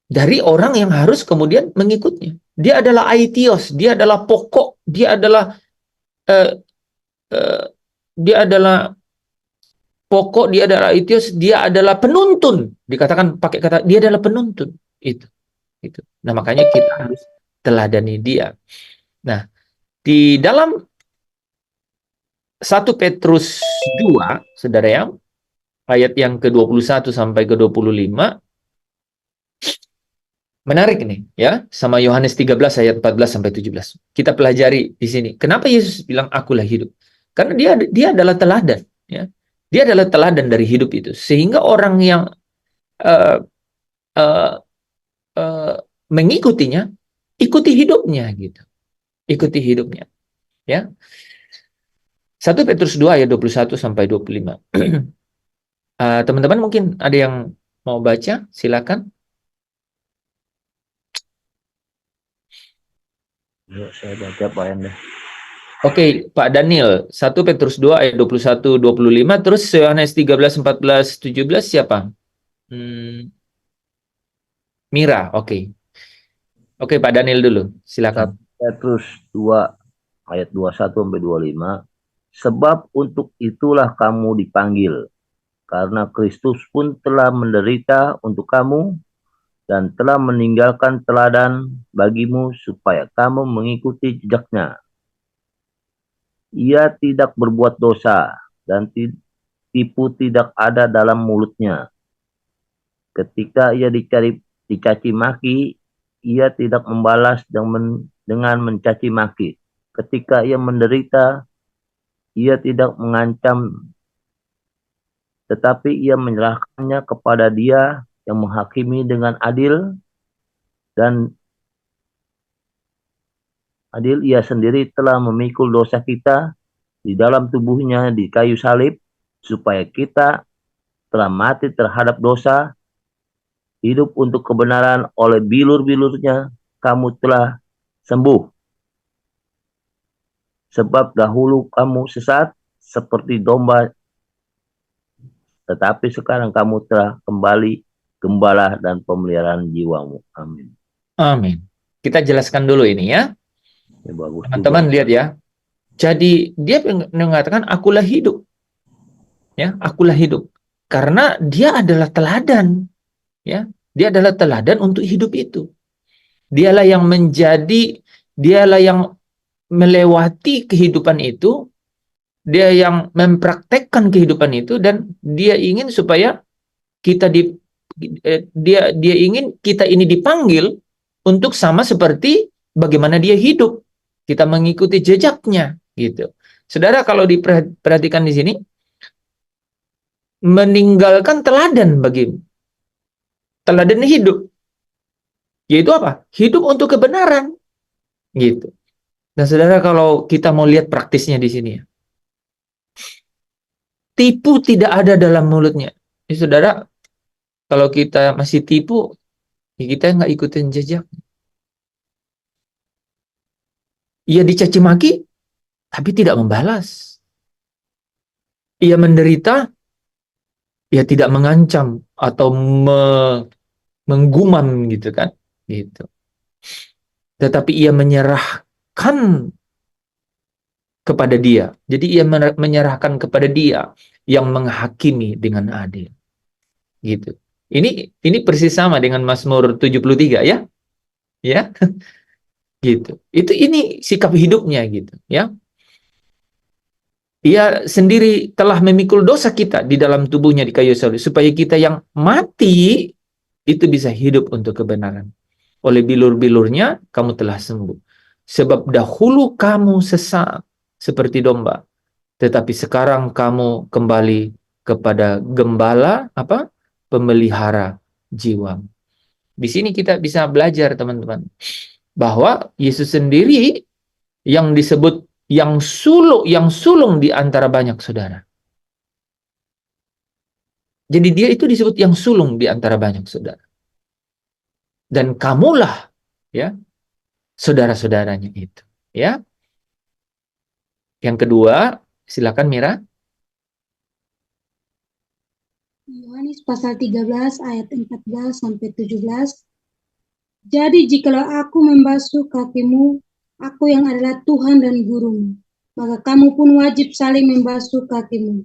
Speaker 1: Dari orang yang harus kemudian mengikutnya. Dia adalah aitios, dia adalah pokok, dia adalah pokok, dia adalah aitios, dia adalah penuntun. Dikatakan pakai kata dia adalah penuntun. Itu. Nah, makanya kita harus teladani dia. Nah, di dalam 1 Petrus 2, saudara, yang ayat yang ke-21 sampai ke-25, menarik nih, ya, sama Yohanes 13 ayat 14 sampai 17. Kita pelajari di sini. Kenapa Yesus bilang akulah hidup? Karena dia adalah teladan, ya. Dia adalah teladan dari hidup itu. Sehingga orang yang mengikutinya, ikuti hidupnya gitu. Ikuti hidupnya, ya. 1 Petrus 2 ayat 21 sampai 25. Teman-teman mungkin ada yang mau baca, silakan.
Speaker 3: Ya, saya baca Pak Enda.
Speaker 1: Oke, Pak Daniel, 1 Petrus 2 ayat 21 25, terus Yohanes 13 14 17 siapa? Mira, oke. Oke, Pak Daniel dulu, silakan.
Speaker 3: 1 Petrus 2 ayat 21 sampai 25. Sebab untuk itulah kamu dipanggil, karena Kristus pun telah menderita untuk kamu dan telah meninggalkan teladan bagimu supaya kamu mengikuti jejaknya. Ia tidak berbuat dosa dan tipu tidak ada dalam mulutnya. Ketika ia dicaci maki, ia tidak membalas dengan mencaci maki. Ketika ia menderita, ia tidak mengancam, tetapi ia menyerahkannya kepada Dia yang menghakimi dengan adil, dan adil ia sendiri telah memikul dosa kita di dalam tubuhnya di kayu salib, supaya kita telah mati terhadap dosa, hidup untuk kebenaran. Oleh bilur-bilurnya kamu telah sembuh. Sebab dahulu kamu sesat seperti domba, tetapi sekarang kamu telah kembali gembala dan pemeliharaan jiwamu. Amin.
Speaker 1: Amin. Kita jelaskan dulu ini ya.
Speaker 3: Ya, bagus
Speaker 1: Teman-teman
Speaker 3: juga.
Speaker 1: lihat ya. Jadi dia mengatakan akulah hidup. Ya, akulah hidup. Karena dia adalah teladan. Ya, dia adalah teladan untuk hidup itu. Dialah yang dialah yang melewati kehidupan itu, dia yang mempraktekkan kehidupan itu, dan dia ingin supaya kita dia ingin kita ini dipanggil untuk sama seperti bagaimana dia hidup. Kita mengikuti jejaknya gitu. Saudara, kalau diperhatikan di sini, meninggalkan teladan teladan hidup, yaitu apa? Hidup untuk kebenaran gitu. Dan saudara, kalau kita mau lihat praktisnya di sini ya, tipu tidak ada dalam mulutnya. Jadi, saudara, kalau kita masih tipu, ya kita nggak ikutin jejak. Ia dicaci maki, tapi tidak membalas. Ia menderita, ia tidak mengancam atau menggumam gitu kan, gitu. Tetapi ia menyerahkan kepada Dia. Jadi ia menyerahkan kepada Dia yang menghakimi dengan adil. Gitu. Ini persis sama dengan Mazmur 73 ya. Ya. Gitu. Ini sikap hidupnya gitu, ya. Ia sendiri telah memikul dosa kita di dalam tubuhnya di kayu salib, supaya kita yang mati itu bisa hidup untuk kebenaran. Oleh bilur-bilurnya kamu telah sembuh. Sebab dahulu kamu sesat seperti domba, tetapi sekarang kamu kembali kepada gembala, pemelihara jiwa. Di sini kita bisa belajar, teman-teman, bahwa Yesus sendiri yang disebut yang sulung di antara banyak saudara. Jadi dia itu disebut yang sulung di antara banyak saudara. Dan kamulah ya saudara-saudaranya itu, ya. Yang kedua, silakan Mira.
Speaker 4: Yohanes pasal 13 ayat 14 sampai 17. Jadi jikalau aku membasuh kakimu, aku yang adalah Tuhan dan gurumu, maka kamu pun wajib saling membasuh kakimu.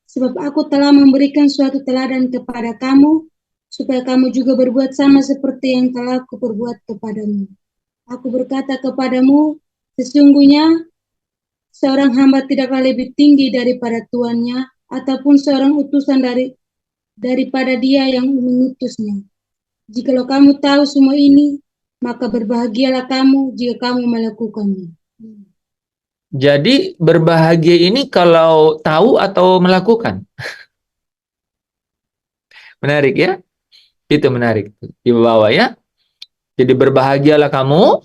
Speaker 4: Sebab aku telah memberikan suatu teladan kepada kamu, supaya kamu juga berbuat sama seperti yang telah kuperbuat kepadamu. Aku berkata kepadamu, sesungguhnya seorang hamba tidaklah lebih tinggi daripada tuannya, ataupun seorang utusan daripada dia yang mengutusnya. Jikalau kamu tahu semua ini, maka berbahagialah kamu jika kamu melakukannya.
Speaker 1: Jadi berbahagia ini kalau tahu atau melakukan. Menarik ya? Itu menarik. Di bawah ya. Jadi berbahagialah kamu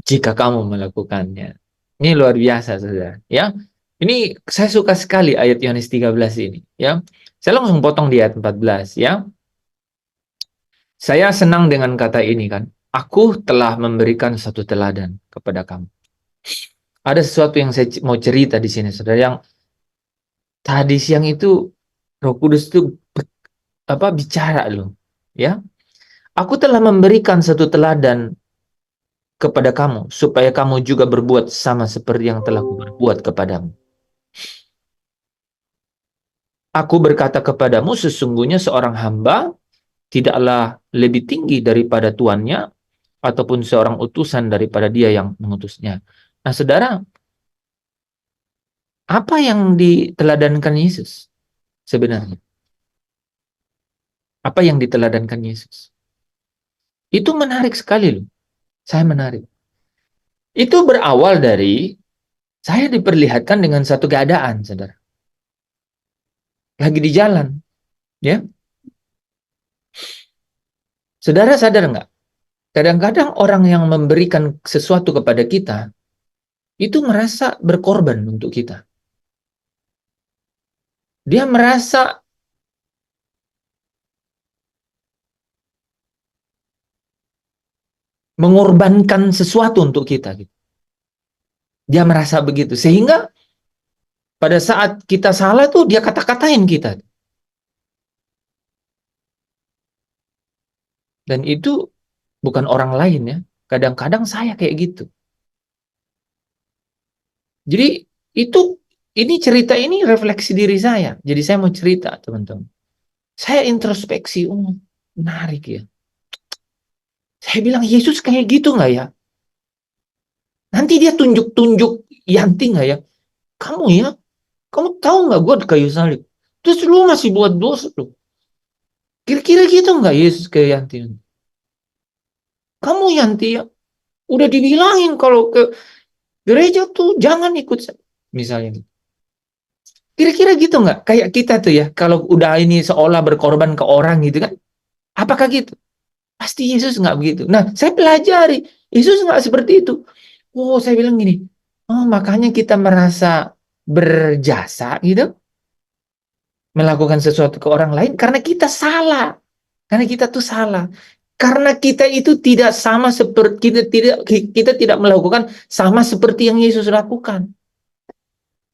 Speaker 1: jika kamu melakukannya. Ini luar biasa, saudara. Ya. Ini saya suka sekali ayat Yohanes 13 ini. Ya. Saya langsung potong di ayat 14. Ya. Saya senang dengan kata ini kan. Aku telah memberikan satu teladan kepada kamu. Ada sesuatu yang saya mau cerita di sini, saudara. Yang tadi siang itu Roh Kudus itu bicara loh. Ya. Aku telah memberikan satu teladan kepada kamu, supaya kamu juga berbuat sama seperti yang telah kuperbuat kepadamu. Aku berkata kepadamu, sesungguhnya seorang hamba tidaklah lebih tinggi daripada tuannya, ataupun seorang utusan daripada dia yang mengutusnya. Nah, saudara, apa yang diteladankan Yesus sebenarnya? Apa yang diteladankan Yesus? Itu menarik sekali loh. Saya menarik. Itu berawal dari saya diperlihatkan dengan satu keadaan, saudara. Lagi di jalan, ya. Saudara sadar nggak? Kadang-kadang orang yang memberikan sesuatu kepada kita, itu merasa berkorban untuk kita. Dia merasa mengorbankan sesuatu untuk kita. Dia merasa begitu. Sehingga pada saat kita salah tuh dia kata-katain kita. Dan itu bukan orang lain ya. Kadang-kadang saya kayak gitu. Jadi ini cerita ini refleksi diri saya. Jadi saya mau cerita, teman-teman. Saya introspeksi, menarik ya. Saya bilang, Yesus kayak gitu nggak ya? Nanti dia tunjuk-tunjuk Yanti nggak ya? Kamu tahu nggak gue di kayu salib? Terus lu masih buat dosa lu. Kira-kira gitu nggak Yesus ke Yanti? Kamu Yanti ya, udah dibilangin kalau ke gereja tuh jangan ikut, misalnya. Kira-kira gitu nggak? Kayak kita tuh ya, kalau udah ini seolah berkorban ke orang gitu kan? Apakah gitu? Pasti Yesus nggak begitu. Nah, saya pelajari, Yesus nggak seperti itu. Oh, saya bilang gini, oh makanya kita merasa berjasa gitu, melakukan sesuatu ke orang lain karena kita salah. Karena kita tuh salah. Karena kita itu tidak sama seperti kita tidak melakukan sama seperti yang Yesus lakukan.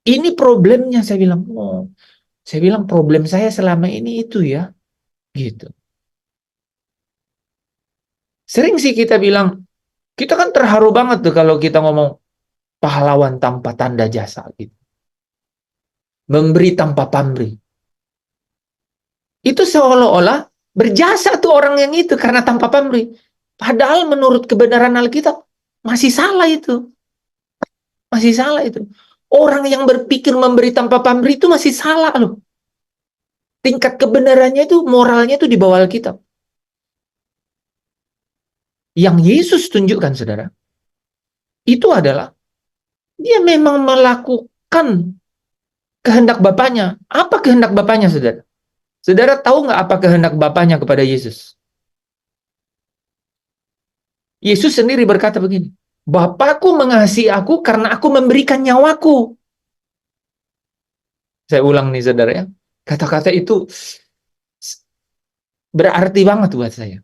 Speaker 1: Ini problemnya, saya bilang. Oh, saya bilang problem saya selama ini itu ya, gitu. Sering sih kita bilang, kita kan terharu banget tuh kalau kita ngomong pahlawan tanpa tanda jasa gitu. Memberi tanpa pamrih. Itu seolah-olah berjasa tuh orang yang itu karena tanpa pamrih. Padahal menurut kebenaran Alkitab masih salah itu. Masih salah itu. Orang yang berpikir memberi tanpa pamrih itu masih salah loh. Tingkat kebenarannya itu, moralnya itu di bawah Alkitab. Yang Yesus tunjukkan, saudara, itu adalah dia memang melakukan kehendak Bapaknya. Apa kehendak Bapaknya, saudara? Saudara tahu nggak apa kehendak Bapaknya kepada Yesus? Yesus sendiri berkata begini, Bapakku mengasihi aku karena aku memberikan nyawaku. Saya ulang nih, saudara ya. Kata-kata itu berarti banget buat saya.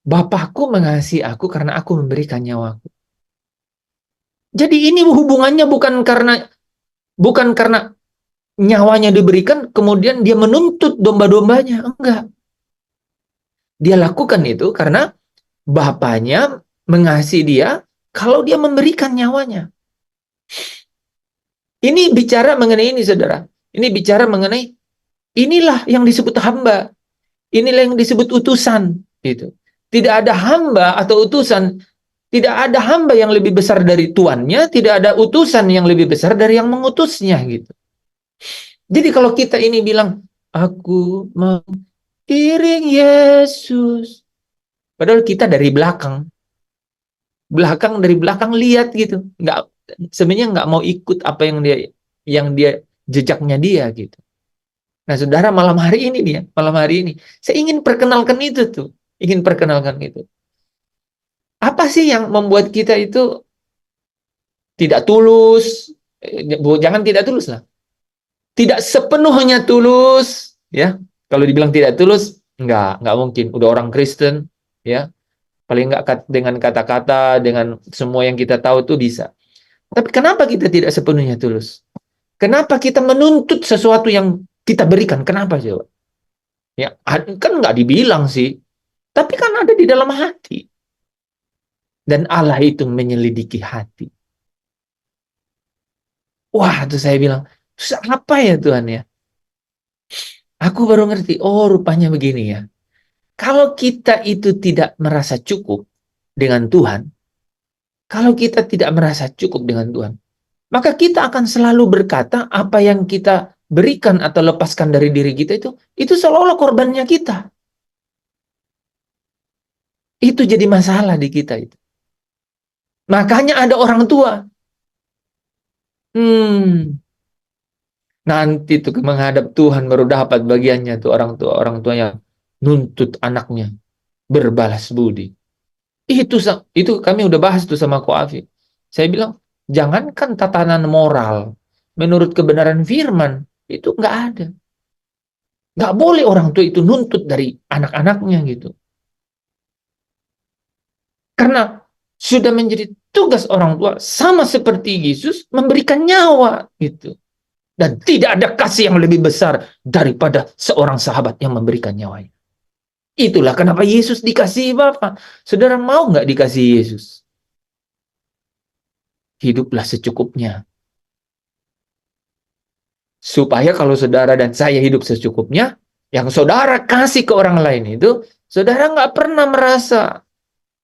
Speaker 1: Bapakku mengasihi aku karena aku memberikan nyawaku. Jadi ini hubungannya bukan karena nyawanya diberikan, kemudian dia menuntut domba-dombanya. Enggak. Dia lakukan itu karena Bapaknya mengasihi dia kalau dia memberikan nyawanya. Ini bicara mengenai ini, saudara. Ini bicara mengenai inilah yang disebut hamba. Inilah yang disebut utusan. Gitu. Tidak ada hamba atau utusan. Tidak ada hamba yang lebih besar dari tuannya. Tidak ada utusan yang lebih besar dari yang mengutusnya. Gitu. Jadi kalau kita ini bilang, aku mau iring Yesus. Padahal kita dari belakang lihat gitu, sebenarnya nggak mau ikut apa yang dia jejaknya dia gitu. Nah, saudara, malam hari ini, saya ingin perkenalkan itu. Apa sih yang membuat kita itu tidak tulus? Jangan tidak tulus lah, tidak sepenuhnya tulus, ya. Kalau dibilang tidak tulus, nggak mungkin. Udah orang Kristen, ya. Paling nggak dengan kata-kata, dengan semua yang kita tahu tuh bisa. Tapi kenapa kita tidak sepenuhnya tulus? Kenapa kita menuntut sesuatu yang kita berikan? Kenapa coba? Ya, kan nggak dibilang sih. Tapi kan ada di dalam hati. Dan Allah itu menyelidiki hati. Wah, tuh saya bilang, terus apa ya Tuhan ya? Aku baru ngerti, oh rupanya begini ya. Kalau kita itu tidak merasa cukup dengan Tuhan, kalau kita tidak merasa cukup dengan Tuhan, maka kita akan selalu berkata apa yang kita berikan atau lepaskan dari diri kita itu seolah-olah korbannya kita. Itu jadi masalah di kita itu. Makanya ada orang tua. Nanti tuh menghadap Tuhan baru dapat bagiannya tuh orang tua yang nuntut anaknya berbalas budi. Itu kami udah bahas tuh sama Ko Afi. Saya bilang, jangankan tatanan moral menurut kebenaran firman itu nggak ada. Nggak boleh orang tua itu nuntut dari anak-anaknya gitu. Karena sudah menjadi tugas orang tua sama seperti Yesus memberikan nyawa gitu. Dan tidak ada kasih yang lebih besar daripada seorang sahabat yang memberikan nyawanya. Itulah kenapa Yesus dikasihi Bapa. Saudara mau nggak dikasihi Yesus? Hiduplah secukupnya. Supaya kalau saudara dan saya hidup secukupnya, yang saudara kasih ke orang lain itu, saudara nggak pernah merasa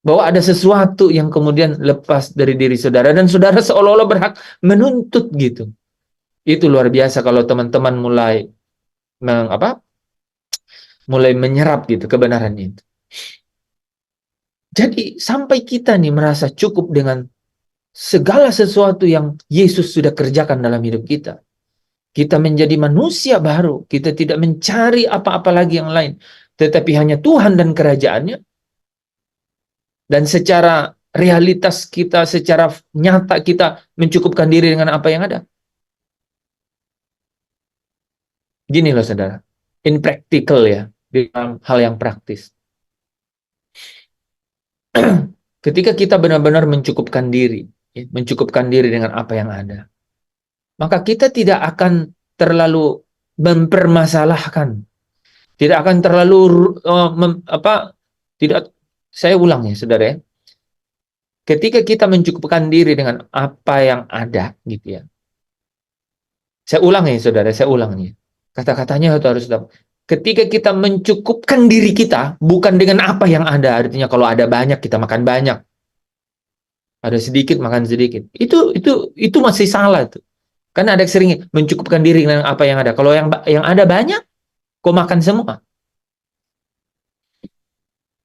Speaker 1: bahwa ada sesuatu yang kemudian lepas dari diri saudara, dan saudara seolah-olah berhak menuntut gitu. Itu luar biasa kalau teman-teman mulai mulai menyerap gitu kebenaran itu. Jadi sampai kita nih merasa cukup dengan segala sesuatu yang Yesus sudah kerjakan dalam hidup kita. Kita menjadi manusia baru. Kita tidak mencari apa-apa lagi yang lain. Tetapi hanya Tuhan dan kerajaannya. Dan secara realitas kita, secara nyata kita mencukupkan diri dengan apa yang ada. Gini loh saudara. In practical ya. Di dalam hal yang praktis. Ketika kita benar-benar mencukupkan diri. Mencukupkan diri dengan apa yang ada. Maka kita tidak akan terlalu mempermasalahkan. Tidak akan terlalu tidak. Saya ulang ya saudara ya. Ketika kita mencukupkan diri dengan apa yang ada gitu ya. Saya ulang ya saudara, saya ulang nih. Kata-katanya harus tetap. Ketika kita mencukupkan diri kita bukan dengan apa yang ada, artinya kalau ada banyak kita makan banyak. Ada sedikit makan sedikit. Itu masih salah tuh. Karena ada yang sering mencukupkan diri dengan apa yang ada. Kalau yang ada banyak, kok makan semua.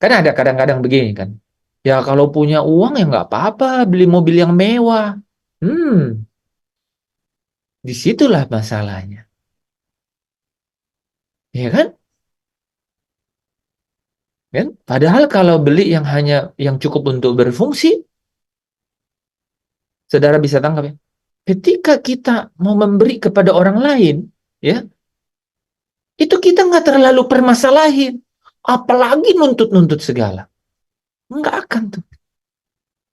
Speaker 1: Karena ada kadang-kadang begini kan. Ya kalau punya uang ya nggak apa-apa, beli mobil yang mewah. Disitulah masalahnya. Ya kan? Padahal kalau beli yang cukup untuk berfungsi, saudara bisa tangkap ya. Ketika kita mau memberi kepada orang lain, ya, itu kita nggak terlalu permasalahin. Apalagi nuntut-nuntut segala. Nggak akan tuh.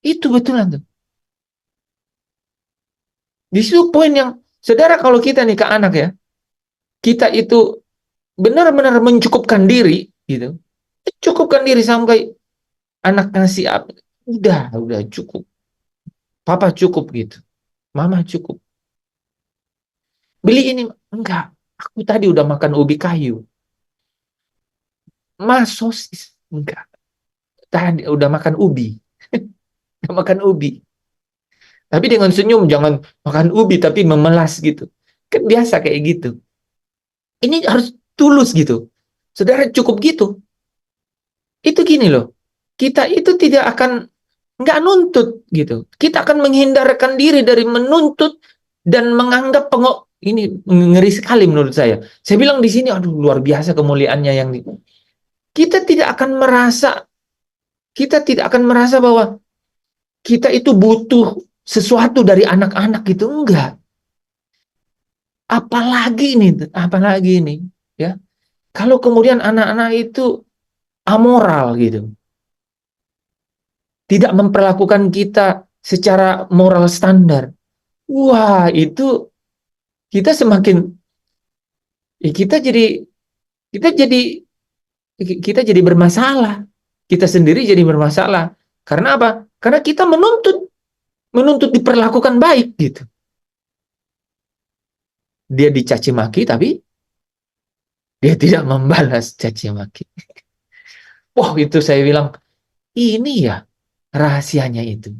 Speaker 1: Itu betulan tuh. Di situ poin yang, saudara kalau kita nih ke anak ya, kita itu benar-benar mencukupkan diri, gitu. Cukupkan diri sampai anak ngasih apa. Udah cukup. Papa cukup gitu. Mama cukup. Beli ini, enggak. Aku tadi udah makan ubi kayu. Mas sosis, enggak. Tadi udah makan ubi. Udah makan ubi. Tapi dengan senyum, jangan makan ubi tapi memelas gitu. Kan biasa kayak gitu. Ini harus tulus gitu. Saudara cukup gitu. Itu gini loh. Kita itu tidak akan nggak nuntut gitu. Kita akan menghindarkan diri dari menuntut dan menganggap ini ngeri sekali menurut saya. Saya bilang di sini, aduh luar biasa kemuliaannya yang kita tidak akan merasa bahwa kita itu butuh sesuatu dari anak-anak gitu, enggak. Apalagi ini, ya. Kalau kemudian anak-anak itu amoral gitu. Tidak memperlakukan kita secara moral standar. Wah, itu kita semakin kita jadi bermasalah. Kita sendiri jadi bermasalah. Karena apa? Karena kita menuntut diperlakukan baik gitu. dia dicaci maki, tapi dia tidak membalas caci maki. Wah, itu saya bilang, ini ya rahasianya itu.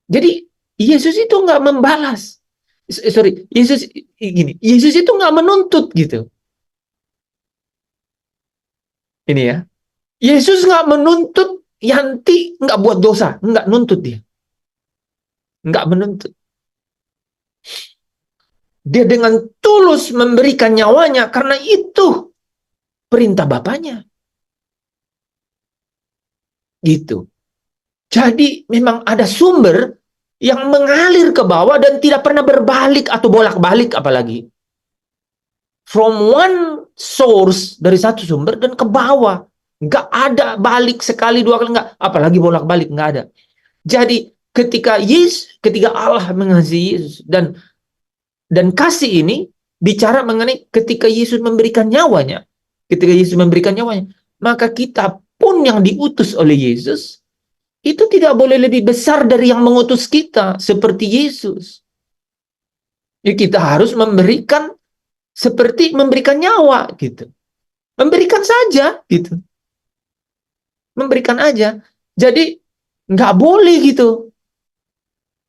Speaker 1: Jadi Yesus itu nggak membalas. Sorry, Yesus itu nggak menuntut gitu. Ini ya, Yesus nggak menuntut Yanti nggak buat dosa, nggak nuntut dia, nggak menuntut. Dia dengan tulus memberikan nyawanya karena itu perintah Bapaknya. Gitu. Jadi memang ada sumber yang mengalir ke bawah dan tidak pernah berbalik atau bolak-balik apalagi. From one source, dari satu sumber dan ke bawah. Nggak ada balik sekali, dua kali, nggak. Apalagi bolak-balik, nggak ada. Jadi ketika Allah mengasihi Yesus dan kasih ini bicara mengenai ketika Yesus memberikan nyawanya. Ketika Yesus memberikan nyawanya, maka kita pun yang diutus oleh Yesus itu tidak boleh lebih besar dari yang mengutus kita, seperti Yesus. Ya, kita harus memberikan seperti memberikan nyawa gitu. Memberikan saja gitu. Memberikan aja. Jadi nggak boleh gitu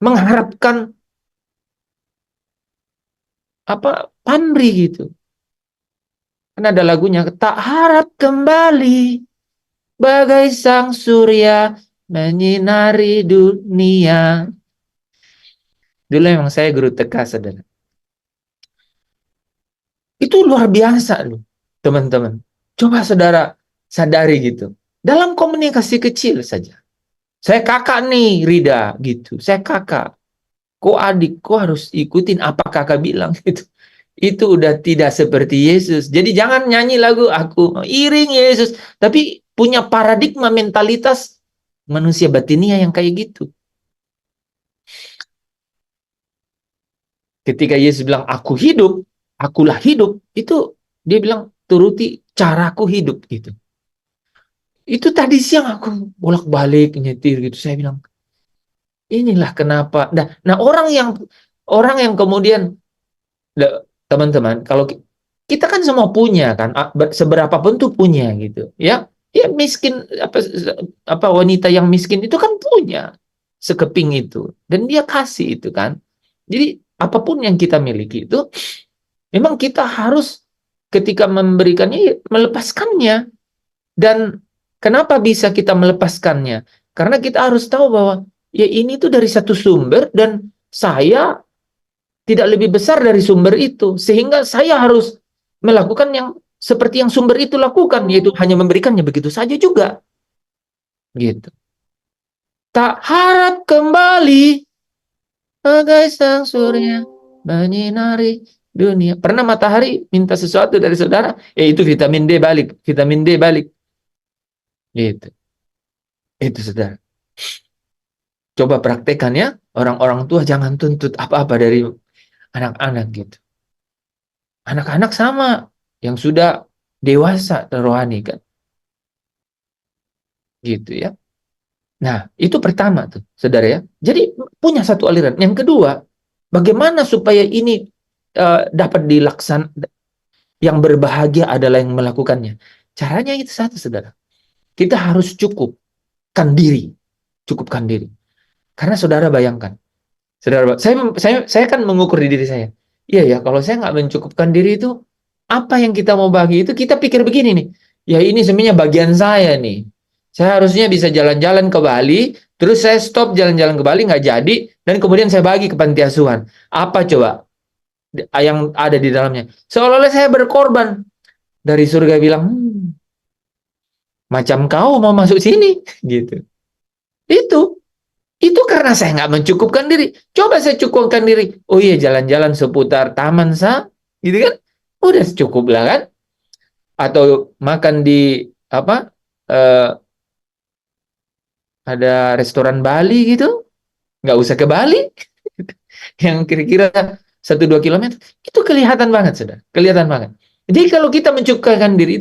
Speaker 1: mengharapkan pamrih gitu. Kan ada lagunya, tak harap kembali bagai sang surya menyinari dunia. Dulu emang saya guru TK, saudara. Itu luar biasa loh, teman-teman. Coba saudara sadari gitu. Dalam komunikasi kecil saja. Saya kakak nih, Rida, gitu. Saya kakak. Kok adik, kok harus ikutin apa kakak bilang gitu. Itu udah tidak seperti Yesus. Jadi jangan nyanyi lagu aku iring Yesus, tapi punya paradigma mentalitas manusia batinia yang kayak gitu. Ketika Yesus bilang aku hidup, akulah hidup, itu dia bilang turuti caraku hidup gitu. Itu tadi siang aku bolak-balik nyetir gitu. Saya bilang, inilah kenapa. Nah, orang yang kemudian, teman-teman, kalau kita kan semua punya kan, seberapa pun tuh punya gitu, ya. Ya miskin, apa wanita yang miskin itu kan punya sekeping itu dan dia kasih itu kan. Jadi apapun yang kita miliki itu memang kita harus ketika memberikannya ya, melepaskannya. Dan kenapa bisa kita melepaskannya? Karena kita harus tahu bahwa ya ini tuh dari satu sumber dan saya tidak lebih besar dari sumber itu, sehingga saya harus melakukan yang seperti yang sumber itu lakukan, yaitu hanya memberikannya begitu saja juga. Gitu. Tak harap kembali bagai sang surya menyinari dunia. Pernah matahari minta sesuatu dari saudara? Yaitu vitamin D balik, vitamin D balik. Gitu. Itu saudara. Coba praktekkan ya, orang-orang tua jangan tuntut apa-apa dari anak-anak gitu. Anak-anak sama, yang sudah dewasa rohani kan. Gitu ya. Nah, itu pertama tuh, saudara ya. Jadi punya satu aliran. Yang kedua, bagaimana supaya ini dapat dilaksanakan? Yang berbahagia adalah yang melakukannya. Caranya itu satu, saudara. Kita harus cukupkan diri. Cukupkan diri. Karena saudara bayangkan. Saudara, saya kan mengukur di diri saya. Iya ya, kalau saya nggak mencukupkan diri itu, apa yang kita mau bagi itu, kita pikir begini nih. Ya ini sebenarnya bagian saya nih. Saya harusnya bisa jalan-jalan ke Bali, terus saya stop jalan-jalan ke Bali, nggak jadi, dan kemudian saya bagi ke panti asuhan. Apa coba yang ada di dalamnya? Seolah-olah saya berkorban. Dari surga bilang, macam kau mau masuk sini, gitu. Itu karena saya nggak mencukupkan diri. Coba saya cukupkan diri. Oh iya, jalan-jalan seputar taman gitu kan? Udah cukup lah kan? Atau makan di ada restoran Bali gitu, nggak usah ke Bali, yang kira-kira 1-2 kilometer, itu kelihatan banget, saudara. Kelihatan banget. Jadi kalau kita mencukupkan diri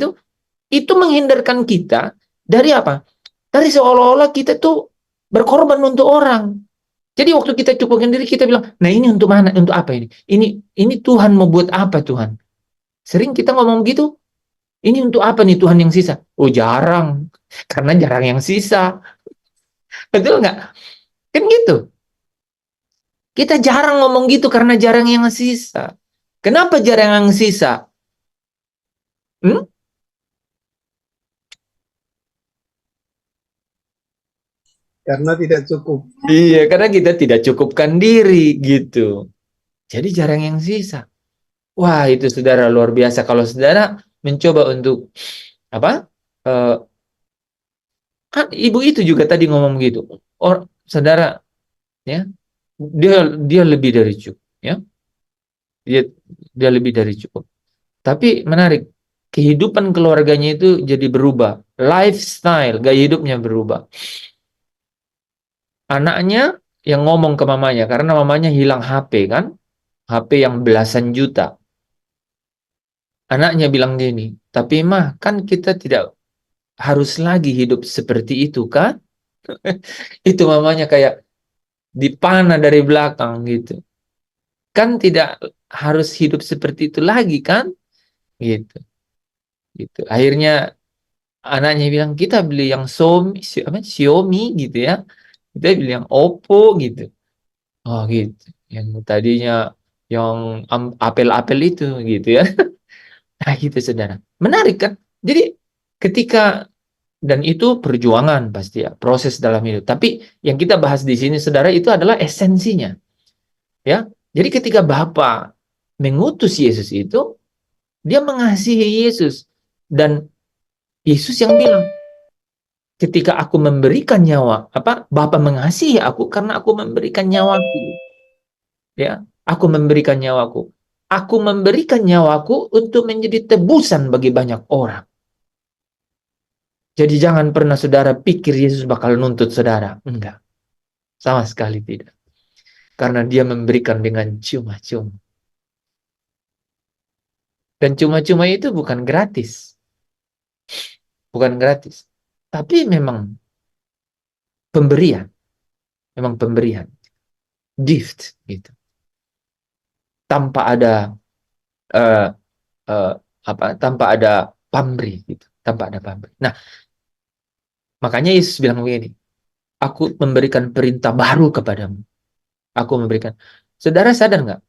Speaker 1: itu menghindarkan kita dari apa? Dari seolah-olah kita tuh berkorban untuk orang. Jadi waktu kita cukupkan diri, kita bilang, nah ini untuk mana? Untuk apa ini? Ini Tuhan mau buat apa Tuhan? Sering kita ngomong gitu, ini untuk apa nih Tuhan yang sisa? Oh jarang, karena jarang yang sisa. Betul nggak? Kan gitu. Kita jarang ngomong gitu karena jarang yang sisa. Kenapa jarang yang sisa? Hmm?
Speaker 5: Karena tidak cukup.
Speaker 1: Iya, karena kita tidak cukupkan diri gitu. Jadi jarang yang sisa. Wah, itu saudara luar biasa. Kalau saudara mencoba untuk apa? Eh, kan ibu itu juga tadi ngomong gitu. Saudara, ya, dia lebih dari cukup, ya. Dia lebih dari cukup. Tapi menarik, kehidupan keluarganya itu jadi berubah. Lifestyle, gaya hidupnya berubah. Anaknya yang ngomong ke mamanya, karena mamanya hilang HP kan, HP yang belasan juta. Anaknya bilang gini, tapi mah kan kita tidak harus lagi hidup seperti itu kan? Itu mamanya kayak dipana dari belakang gitu. Kan tidak harus hidup seperti itu lagi kan? Gitu. Gitu. Akhirnya anaknya bilang kita beli yang Xiaomi gitu ya. Kita beli yang Oppo gitu. Oh gitu. Yang tadinya yang apel-apel itu gitu ya. Nah gitu saudara. Menarik kan? Jadi ketika dan itu perjuangan pasti ya, proses dalam hidup. Tapi yang kita bahas di sini saudara itu adalah esensinya. Ya. Jadi ketika Bapa mengutus Yesus itu, dia mengasihi Yesus dan Yesus yang bilang, ketika aku memberikan nyawa, Bapa mengasihi aku karena aku memberikan nyawaku. Ya, aku memberikan nyawaku. Aku memberikan nyawaku untuk menjadi tebusan bagi banyak orang. Jadi jangan pernah saudara pikir Yesus bakal nuntut saudara. Enggak. Sama sekali tidak. Karena dia memberikan dengan cuma-cuma. Dan cuma-cuma itu bukan gratis. Bukan gratis. Tapi memang pemberian. Memang pemberian. Gift gitu. Tanpa ada tanpa ada pamrih gitu. Tanpa ada pamrih. Nah, makanya Yesus bilang begini, aku memberikan perintah baru kepadamu. Aku memberikan. Saudara sadar nggak?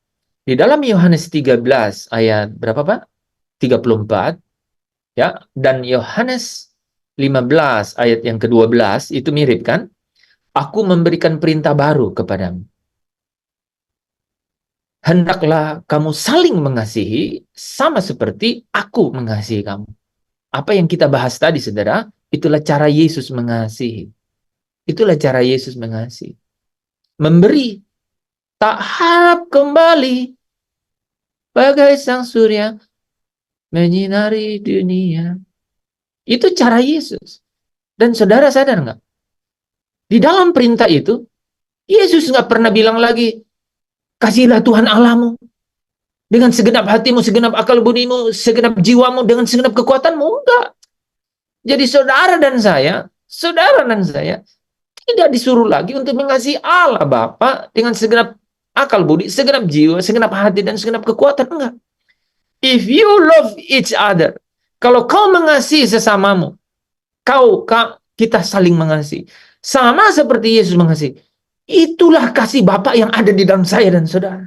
Speaker 1: Di dalam Yohanes 13 ayat berapa Pak? 34 ya, dan Yohanes 15 ayat yang ke-12 itu mirip kan? Aku memberikan perintah baru kepadamu. Hendaklah kamu saling mengasihi sama seperti aku mengasihi kamu. Apa yang kita bahas tadi saudara, itulah cara Yesus mengasihi. Itulah cara Yesus mengasihi. Memberi, tak harap kembali, bagai sang surya menyinari dunia. Itu cara Yesus. Dan saudara sadar nggak? Di dalam perintah itu, Yesus nggak pernah bilang lagi, kasihlah Tuhan Allahmu dengan segenap hatimu, segenap akal budimu, segenap jiwamu, dengan segenap kekuatanmu. Enggak. Jadi saudara dan saya tidak disuruh lagi untuk mengasihi Allah Bapa dengan segenap akal budi, segenap jiwa, segenap hati, dan segenap kekuatan. Enggak. If you love each other, kalau kau mengasihi sesamamu, kita saling mengasihi. Sama seperti Yesus mengasihi. Itulah kasih Bapa yang ada di dalam saya dan saudara.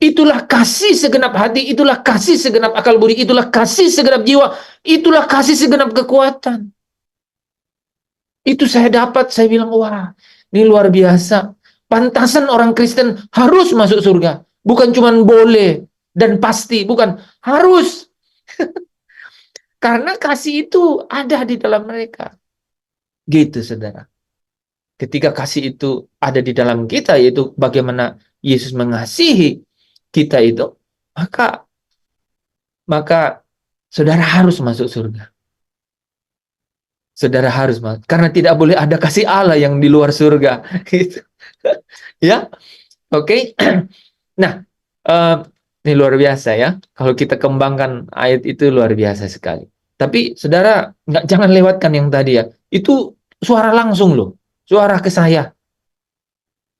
Speaker 1: Itulah kasih segenap hati, itulah kasih segenap akal budi, itulah kasih segenap jiwa, itulah kasih segenap kekuatan. Itu saya dapat, saya bilang, wah, ini luar biasa. Pantasan orang Kristen harus masuk surga. Bukan cuma boleh dan pasti, bukan, harus. Karena kasih itu ada di dalam mereka. Gitu, saudara. Ketika kasih itu ada di dalam kita, yaitu bagaimana Yesus mengasihi kita itu, maka saudara harus masuk surga. Saudara harus masuk. Karena tidak boleh ada kasih Allah yang di luar surga. Gitu. Ya, oke. Nah, ini luar biasa ya. Kalau kita kembangkan ayat itu luar biasa sekali. Tapi saudara jangan lewatkan yang tadi ya. Itu suara langsung loh. suara ke saya.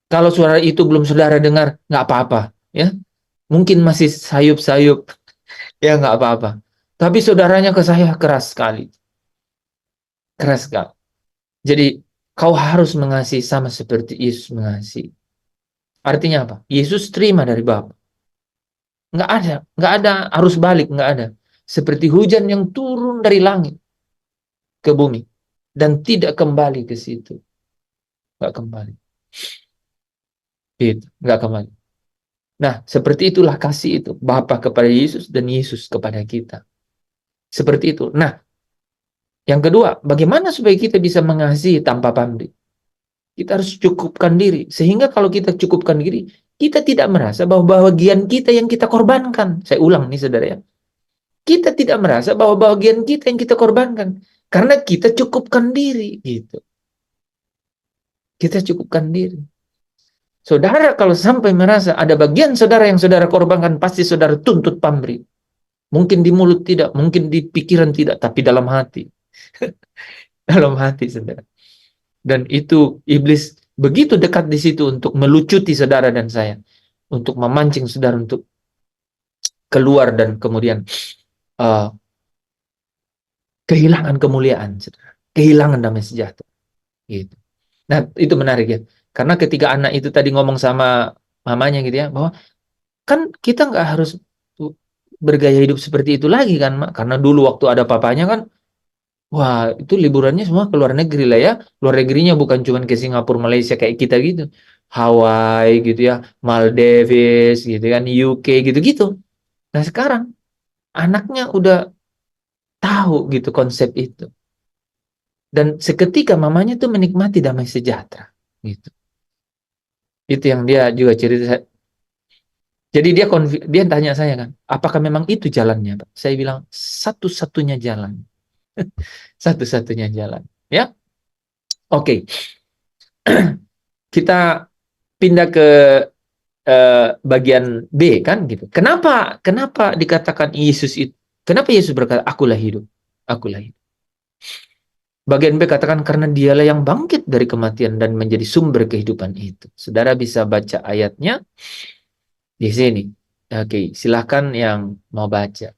Speaker 1: Kalau suara itu belum saudara dengar, nggak apa-apa, ya. Mungkin masih sayup-sayup, ya nggak apa-apa. Tapi saudaranya ke saya keras sekali, keras sekali. Jadi kau harus mengasihi sama seperti Yesus mengasihi. Artinya apa? Yesus terima dari Bapa. Nggak ada arus balik, nggak ada. Seperti hujan yang turun dari langit ke bumi dan tidak kembali ke situ, nggak kembali. Itu nggak kembali. Nah, seperti itulah kasih itu, Bapa kepada Yesus dan Yesus kepada kita. Seperti itu. Nah, yang kedua, bagaimana supaya kita bisa mengasihi tanpa pamrih? Kita harus cukupkan diri. Sehingga kalau kita cukupkan diri, kita tidak merasa bahwa bagian kita yang kita korbankan. Saya ulang nih saudara ya. Kita tidak merasa bahwa bagian kita yang kita korbankan. Karena kita cukupkan diri. Gitu. Kita cukupkan diri. Saudara kalau sampai merasa ada bagian saudara yang saudara korbankan, pasti saudara tuntut pamrih. Mungkin di mulut tidak, mungkin di pikiran tidak, tapi dalam hati. Dalam hati saudara. Dan itu iblis begitu dekat di situ untuk melucuti saudara dan saya. Untuk memancing saudara untuk keluar dan kemudian kehilangan kemuliaan saudara. Kehilangan damai sejahtera. Gitu. Nah itu menarik ya. Karena ketika anak itu tadi ngomong sama mamanya gitu ya, bahwa kan kita nggak harus bergaya hidup seperti itu lagi kan, Mak. Karena dulu waktu ada papanya kan, wah itu liburannya semua ke luar negeri lah ya. Luar negerinya bukan cuma ke Singapura, Malaysia kayak kita gitu. Hawaii gitu ya, Maldives gitu kan, UK gitu-gitu. Nah sekarang anaknya udah tahu gitu konsep itu. Dan seketika mamanya tuh menikmati damai sejahtera gitu. Itu yang dia juga cerita. Jadi dia tanya saya kan, apakah memang itu jalannya, Pak? Saya bilang satu-satunya jalan. Satu-satunya jalan, ya. Oke. Kita pindah ke bagian B kan gitu. Kenapa dikatakan Yesus itu? Kenapa Yesus berkata, akulah hidup. Akulah hidup. Bagian B katakan karena dialah yang bangkit dari kematian dan menjadi sumber kehidupan itu. Saudara bisa baca ayatnya di sini. Oke, silahkan yang mau baca.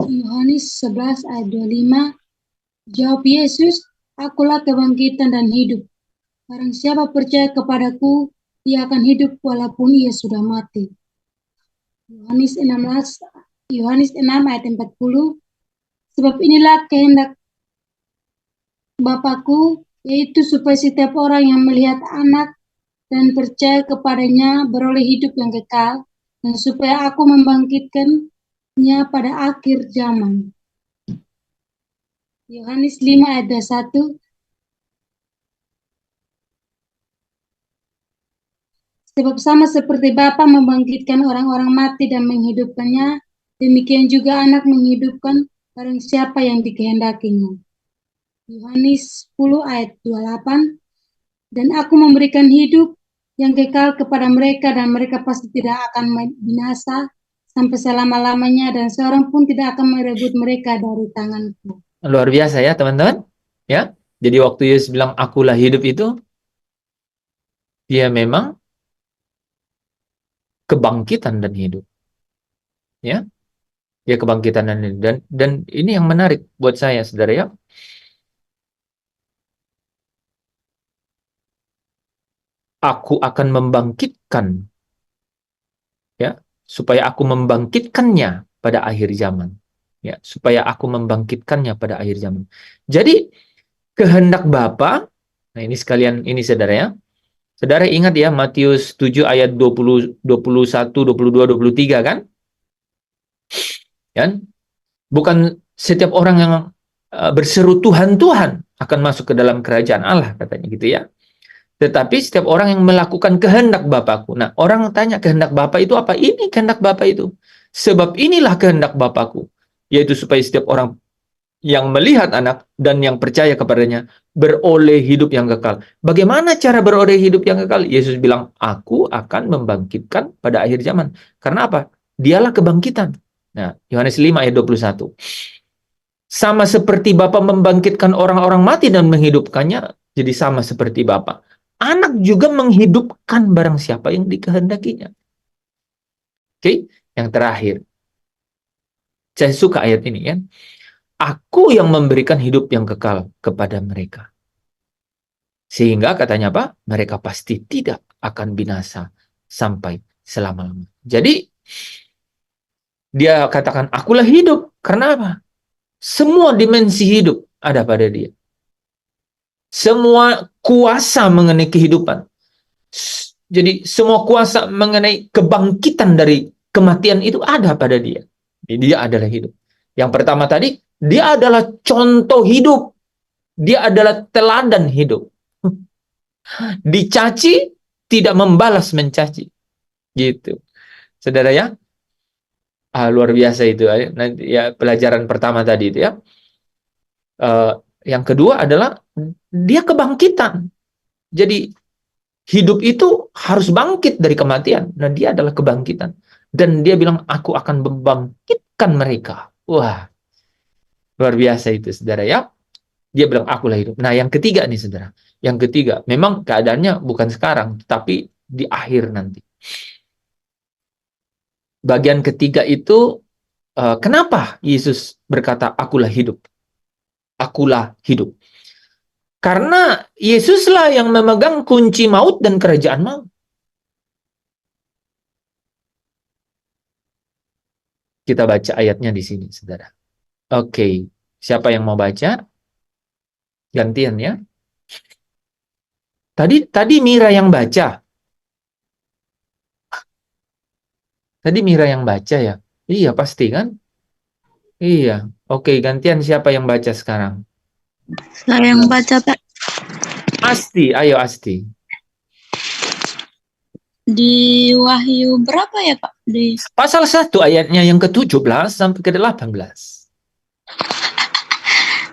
Speaker 4: Yohanes 11 ayat 25, jawab Yesus, akulah kebangkitan dan hidup. Barang siapa percaya kepadaku, ia akan hidup walaupun ia sudah mati. Yohanes 6 ayat 40, sebab inilah kehendak Bapakku, yaitu supaya setiap orang yang melihat anak dan percaya kepadanya beroleh hidup yang kekal, dan supaya aku membangkitkannya pada akhir zaman. Yohanes 5 ayat 21, sebab sama seperti Bapa membangkitkan orang-orang mati dan menghidupkannya, demikian juga anak menghidupkan barang siapa yang dikehendakinya. Yohanes 10 ayat 28, dan aku memberikan hidup yang kekal kepada mereka dan mereka pasti tidak akan binasa sampai selama-lamanya dan seorang pun tidak akan merebut mereka dari tanganku.
Speaker 1: Luar biasa ya teman-teman. Ya. Jadi waktu Yesus bilang akulah hidup itu, dia memang kebangkitan dan hidup. Ya. Dia kebangkitan dan hidup. Dan ini yang menarik buat saya saudara ya. Aku akan membangkitkan, ya, supaya aku membangkitkannya pada akhir zaman, ya, supaya aku membangkitkannya pada akhir zaman. Jadi kehendak Bapa, nah ini sekalian ini saudara ya, saudara ingat ya Matius 7 ayat 20, 21, 22, 23 kan? Bukan setiap orang yang berseru Tuhan Tuhan akan masuk ke dalam kerajaan Allah katanya gitu ya. Tetapi setiap orang yang melakukan kehendak Bapakku. Nah, orang tanya kehendak Bapa itu apa? Ini kehendak Bapa itu. Sebab inilah kehendak Bapakku, yaitu supaya setiap orang yang melihat anak dan yang percaya kepadanya beroleh hidup yang kekal. Bagaimana cara beroleh hidup yang kekal? Yesus bilang, aku akan membangkitkan pada akhir zaman. Karena apa? Dialah kebangkitan Nah, Yohanes 5 ayat 21. Sama seperti Bapa membangkitkan orang-orang mati dan menghidupkannya, jadi sama seperti Bapa. Anak juga menghidupkan barang siapa yang dikehendakinya. Oke, yang terakhir. Saya suka ayat ini ya. Aku yang memberikan hidup yang kekal kepada mereka. Sehingga katanya apa? Mereka pasti tidak akan binasa sampai selama-lamanya. Jadi dia katakan, akulah hidup. Karena apa? Semua dimensi hidup ada pada dia. Semua kuasa mengenai kehidupan. Jadi semua kuasa mengenai kebangkitan dari kematian itu ada pada dia. Jadi dia adalah hidup. Yang pertama tadi, dia adalah contoh hidup. Dia adalah teladan hidup. Dicaci, tidak membalas mencaci. Gitu. Saudara ya, luar biasa itu. Nanti ya pelajaran pertama tadi itu ya. Yang kedua adalah dia kebangkitan. Jadi hidup itu harus bangkit dari kematian. Nah, dia adalah kebangkitan. Dan dia bilang, aku akan membangkitkan mereka. Wah, luar biasa itu, saudara ya. Dia bilang, akulah hidup. Nah, yang ketiga nih, saudara. Yang ketiga, memang keadaannya bukan sekarang, tapi di akhir nanti. Bagian ketiga itu, kenapa Yesus berkata, akulah hidup? Akulah hidup. Karena Yesuslah yang memegang kunci maut dan kerajaan maut. Kita baca ayatnya di sini, saudara. Oke, siapa yang mau baca? Gantian ya. Tadi Mira yang baca. Tadi Mira yang baca ya. Iya, pasti kan? Iya. Oke, gantian siapa yang baca sekarang?
Speaker 6: Saya yang baca, Pak.
Speaker 1: Asti, ayo Asti.
Speaker 6: Di Wahyu berapa ya, Pak? Di
Speaker 1: Pasal 1 ayatnya yang ke-17 sampai ke-18.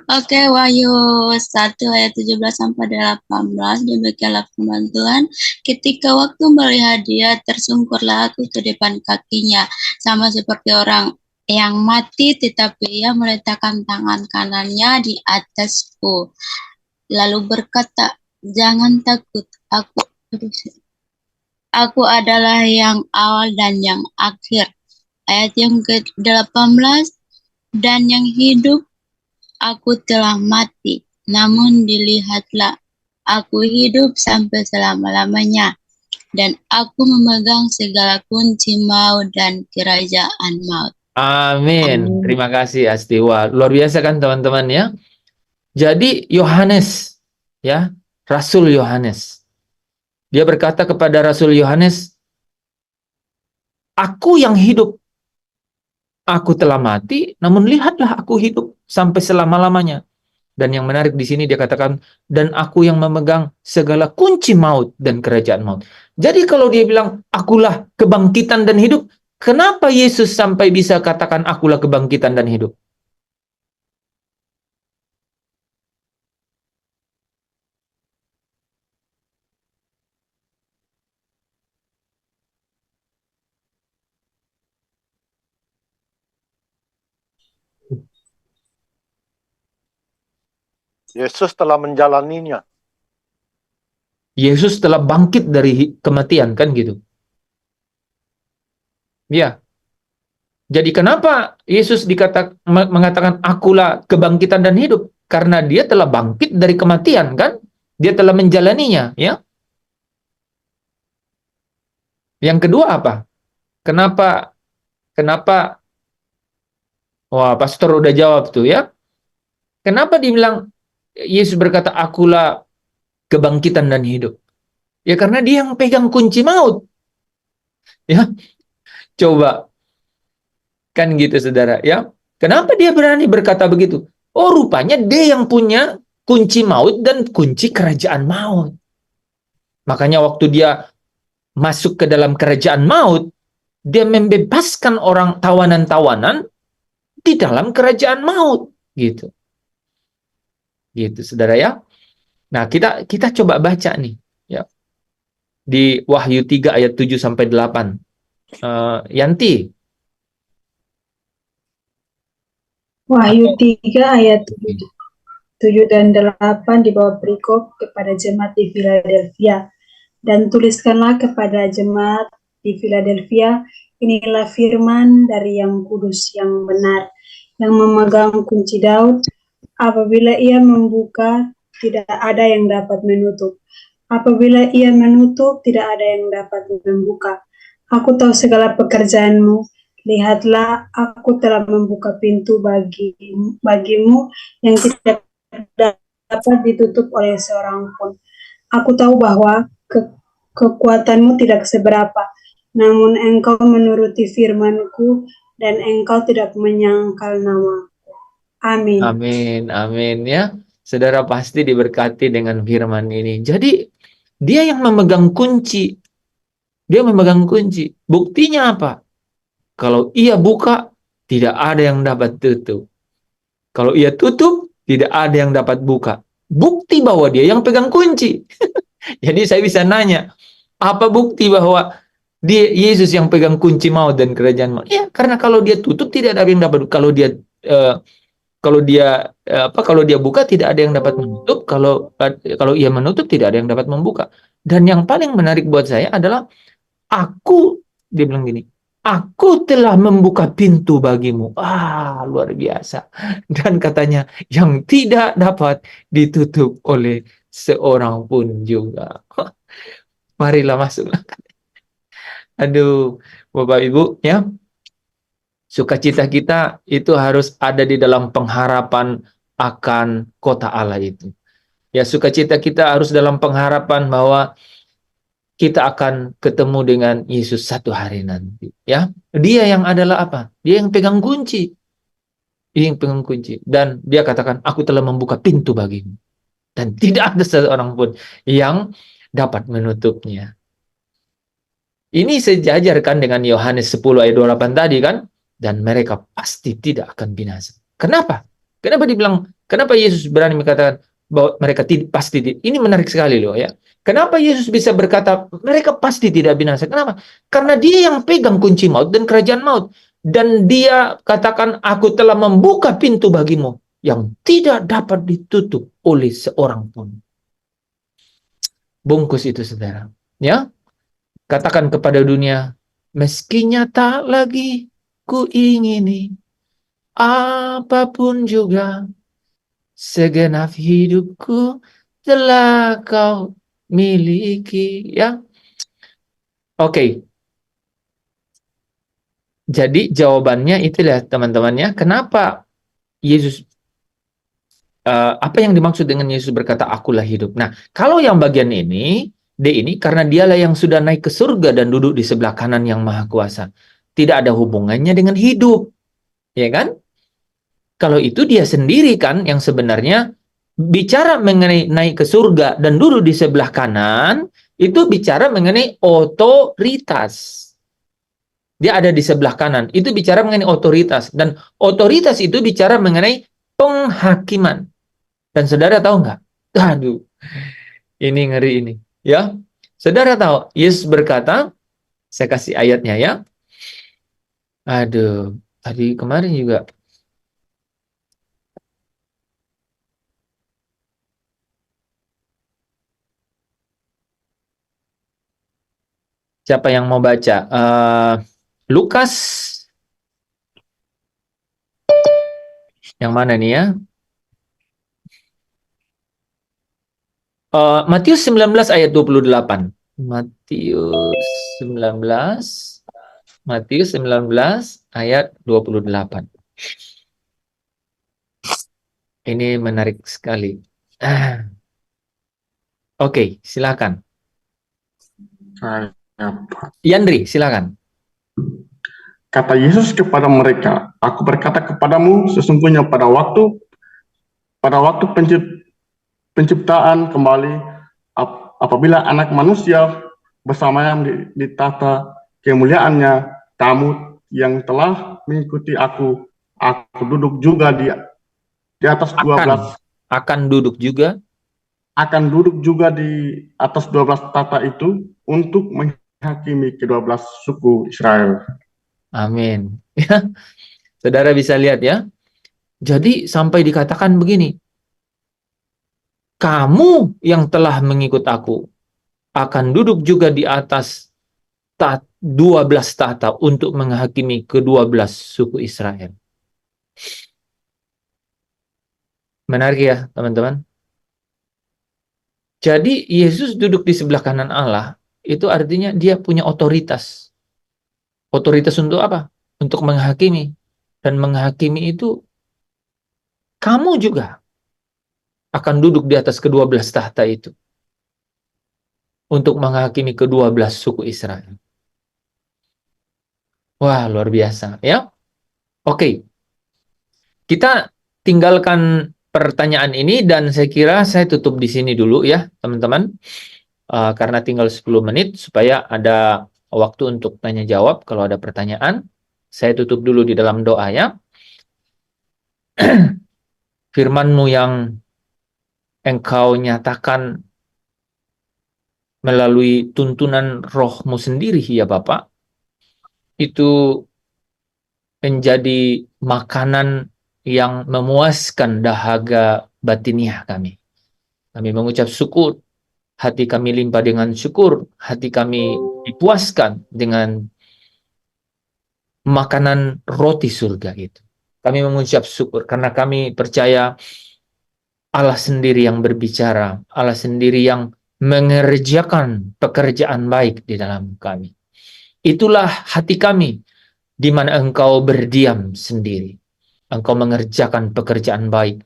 Speaker 6: Oke, Wahyu 1 ayat 17 sampai 18. Demikianlah firman Tuhan. Ketika waktu melihat dia, tersungkurlah aku ke depan kakinya, sama seperti orang yang mati, tetapi ia meletakkan tangan kanannya di atasku. Lalu berkata, jangan takut, aku adalah yang awal dan yang akhir. Ayat yang ke-18, dan yang hidup, aku telah mati, namun dilihatlah, aku hidup sampai selama-lamanya, dan aku memegang segala kunci maut dan kerajaan maut.
Speaker 1: Amin. Terima kasih Asti. Wah, luar biasa kan teman-teman ya. Jadi Yohanes ya, Rasul Yohanes. Dia berkata kepada Rasul Yohanes, aku yang hidup. Aku telah mati, namun lihatlah aku hidup sampai selama-lamanya. Dan yang menarik di sini dia katakan, dan aku yang memegang segala kunci maut dan kerajaan maut. Jadi kalau dia bilang, akulah kebangkitan dan hidup, kenapa Yesus sampai bisa katakan akulah kebangkitan dan hidup?
Speaker 7: Yesus telah menjalaninya.
Speaker 1: Yesus telah bangkit dari kematian, kan gitu. Ya. Jadi kenapa Yesus mengatakan akulah kebangkitan dan hidup? Karena dia telah bangkit dari kematian, kan? Dia telah menjalaninya, ya. Yang kedua apa? Kenapa? Wah, pastor udah jawab tuh ya. Kenapa dibilang Yesus berkata akulah kebangkitan dan hidup? Ya karena dia yang pegang kunci maut. Ya. Coba kan gitu saudara, ya. Kenapa dia berani berkata begitu? Oh, rupanya dia yang punya kunci maut dan kunci kerajaan maut. Makanya waktu dia masuk ke dalam kerajaan maut, dia membebaskan orang tawanan-tawanan di dalam kerajaan maut, gitu. Gitu, saudara ya. Nah, kita coba baca nih, ya. Di Wahyu 3 ayat 7 sampai 8. Yanti.
Speaker 4: Wahyu 3 ayat 7 dan 8 di bawah perikop kepada jemaat di Philadelphia. Dan tuliskanlah kepada jemaat di Philadelphia, inilah firman dari yang kudus, yang benar, yang memegang kunci Daud. Apabila ia membuka, tidak ada yang dapat menutup. Apabila ia menutup, tidak ada yang dapat membuka. Aku tahu segala pekerjaanmu. Lihatlah, aku telah membuka pintu bagimu yang tidak dapat ditutup oleh seorang pun. Aku tahu bahwa kekuatanmu tidak seberapa, namun engkau menuruti firmanku dan engkau tidak menyangkal namaku. Amin.
Speaker 1: Amin, amin ya. Saudara pasti diberkati dengan firman ini. Jadi dia yang memegang kunci. Dia memegang kunci. Buktinya apa? Kalau ia buka, tidak ada yang dapat tutup. Kalau ia tutup, tidak ada yang dapat buka. Bukti bahwa dia yang pegang kunci. Jadi saya bisa nanya, apa bukti bahwa dia Yesus yang pegang kunci maut dan kerajaan maut? Ya, karena kalau dia tutup tidak ada yang dapat. Kalau dia buka tidak ada yang dapat menutup. Kalau ia menutup tidak ada yang dapat membuka. Dan yang paling menarik buat saya adalah dia bilang gini, aku telah membuka pintu bagimu. Luar biasa. Dan katanya, yang tidak dapat ditutup oleh seorang pun juga. Marilah masuklah. Aduh, Bapak Ibu, ya. Sukacita kita itu harus ada di dalam pengharapan akan kota Allah itu. Ya, sukacita kita harus dalam pengharapan bahwa kita akan ketemu dengan Yesus satu hari nanti. Ya, dia yang adalah apa? Dia yang pegang kunci. Dia yang pegang kunci. Dan dia katakan, aku telah membuka pintu bagimu. Dan tidak ada seorang pun yang dapat menutupnya. Ini sejajarkan dengan Yohanes 10 ayat 28 tadi kan? Dan mereka pasti tidak akan binasa. Kenapa? Kenapa Yesus berani mengatakan bahwa mereka pasti ini menarik sekali loh ya. Kenapa Yesus bisa berkata mereka pasti tidak binasa? Kenapa? Karena dia yang pegang kunci maut dan kerajaan maut. Dan dia katakan, aku telah membuka pintu bagimu yang tidak dapat ditutup oleh seorang pun. Bungkus itu, saudara. Ya, katakan kepada dunia, meski nyata lagi ku ingini, apapun juga, segenap hidupku telah kau miliki. Ya, oke. Jadi jawabannya itulah teman-temannya. Kenapa Yesus? Apa yang dimaksud dengan Yesus berkata, akulah hidup? Nah, kalau yang bagian ini, D ini, karena dialah yang sudah naik ke surga dan duduk di sebelah kanan yang maha kuasa. Tidak ada hubungannya dengan hidup. Ya kan? Kalau itu dia sendiri kan yang sebenarnya bicara mengenai naik ke surga dan duduk di sebelah kanan, itu bicara mengenai otoritas. Dia ada di sebelah kanan. Itu bicara mengenai otoritas. Dan otoritas itu bicara mengenai penghakiman. Dan saudara tahu nggak? Aduh, ini ngeri ini. Ya, saudara tahu, Yesus berkata, saya kasih ayatnya ya. Aduh, tadi kemarin juga. Siapa yang mau baca? Lukas. Yang mana nih ya? Matius 19 ayat 28. Matius 19 ayat 28. Ini menarik sekali. Oke, silakan. Yandri, silakan.
Speaker 8: Kata Yesus kepada mereka, aku berkata kepadamu, sesungguhnya pada waktu penciptaan kembali, apabila anak manusia bersamaan di tata kemuliaannya, kamu yang telah mengikuti aku duduk juga di atas 12.
Speaker 1: Akan duduk juga
Speaker 8: di atas 12 tata itu untuk menghakimi ke-12 suku Israel.
Speaker 1: Amin. Saudara bisa lihat ya, Jadi sampai dikatakan begini, kamu yang telah mengikut aku akan duduk juga di atas 12 tahta untuk menghakimi ke-12 suku Israel. Menarik ya, teman-teman. Jadi Yesus duduk di sebelah kanan Allah, itu artinya dia punya otoritas. Otoritas untuk apa? Untuk menghakimi. Dan menghakimi itu kamu juga akan duduk di atas ke-12 tahta itu untuk menghakimi ke-12 suku Israel. Wah, luar biasa ya. Oke. Kita tinggalkan pertanyaan ini dan saya kira saya tutup di sini dulu ya, teman-teman. Karena tinggal 10 menit supaya ada waktu untuk tanya jawab kalau ada pertanyaan. Saya tutup dulu di dalam doa ya. Firman-Mu yang Engkau nyatakan melalui tuntunan Roh-Mu sendiri ya Bapak, itu menjadi makanan yang memuaskan dahaga batiniah kami. Kami mengucap syukur, hati kami limpah dengan syukur, hati kami dipuaskan dengan makanan roti surga itu. Kami mengucap syukur karena kami percaya Allah sendiri yang berbicara, Allah sendiri yang mengerjakan pekerjaan baik di dalam kami. Itulah hati kami, di mana Engkau berdiam sendiri. Engkau mengerjakan pekerjaan baik,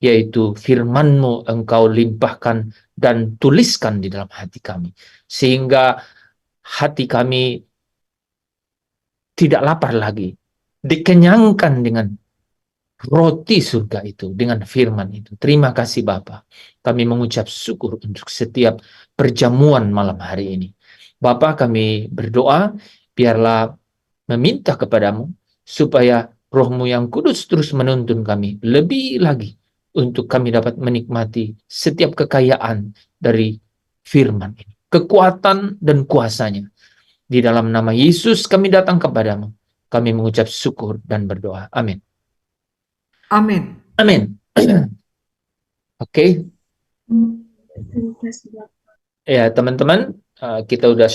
Speaker 1: yaitu firman-Mu Engkau limpahkan dan tuliskan di dalam hati kami. Sehingga hati kami tidak lapar lagi, dikenyangkan dengan roti surga itu, dengan firman itu. Terima kasih Bapa. Kami mengucap syukur untuk setiap perjamuan malam hari ini. Bapa, kami berdoa, biarlah meminta kepadamu, supaya Roh-Mu yang kudus terus menuntun kami lebih lagi, untuk kami dapat menikmati setiap kekayaan dari firman ini. Kekuatan dan kuasanya. Di dalam nama Yesus kami datang kepadamu. Kami mengucap syukur dan berdoa. Amin.
Speaker 2: Amin.
Speaker 1: Amin. Oke.
Speaker 4: Terima kasih, Bapak.
Speaker 1: Ya, teman-teman, kita udah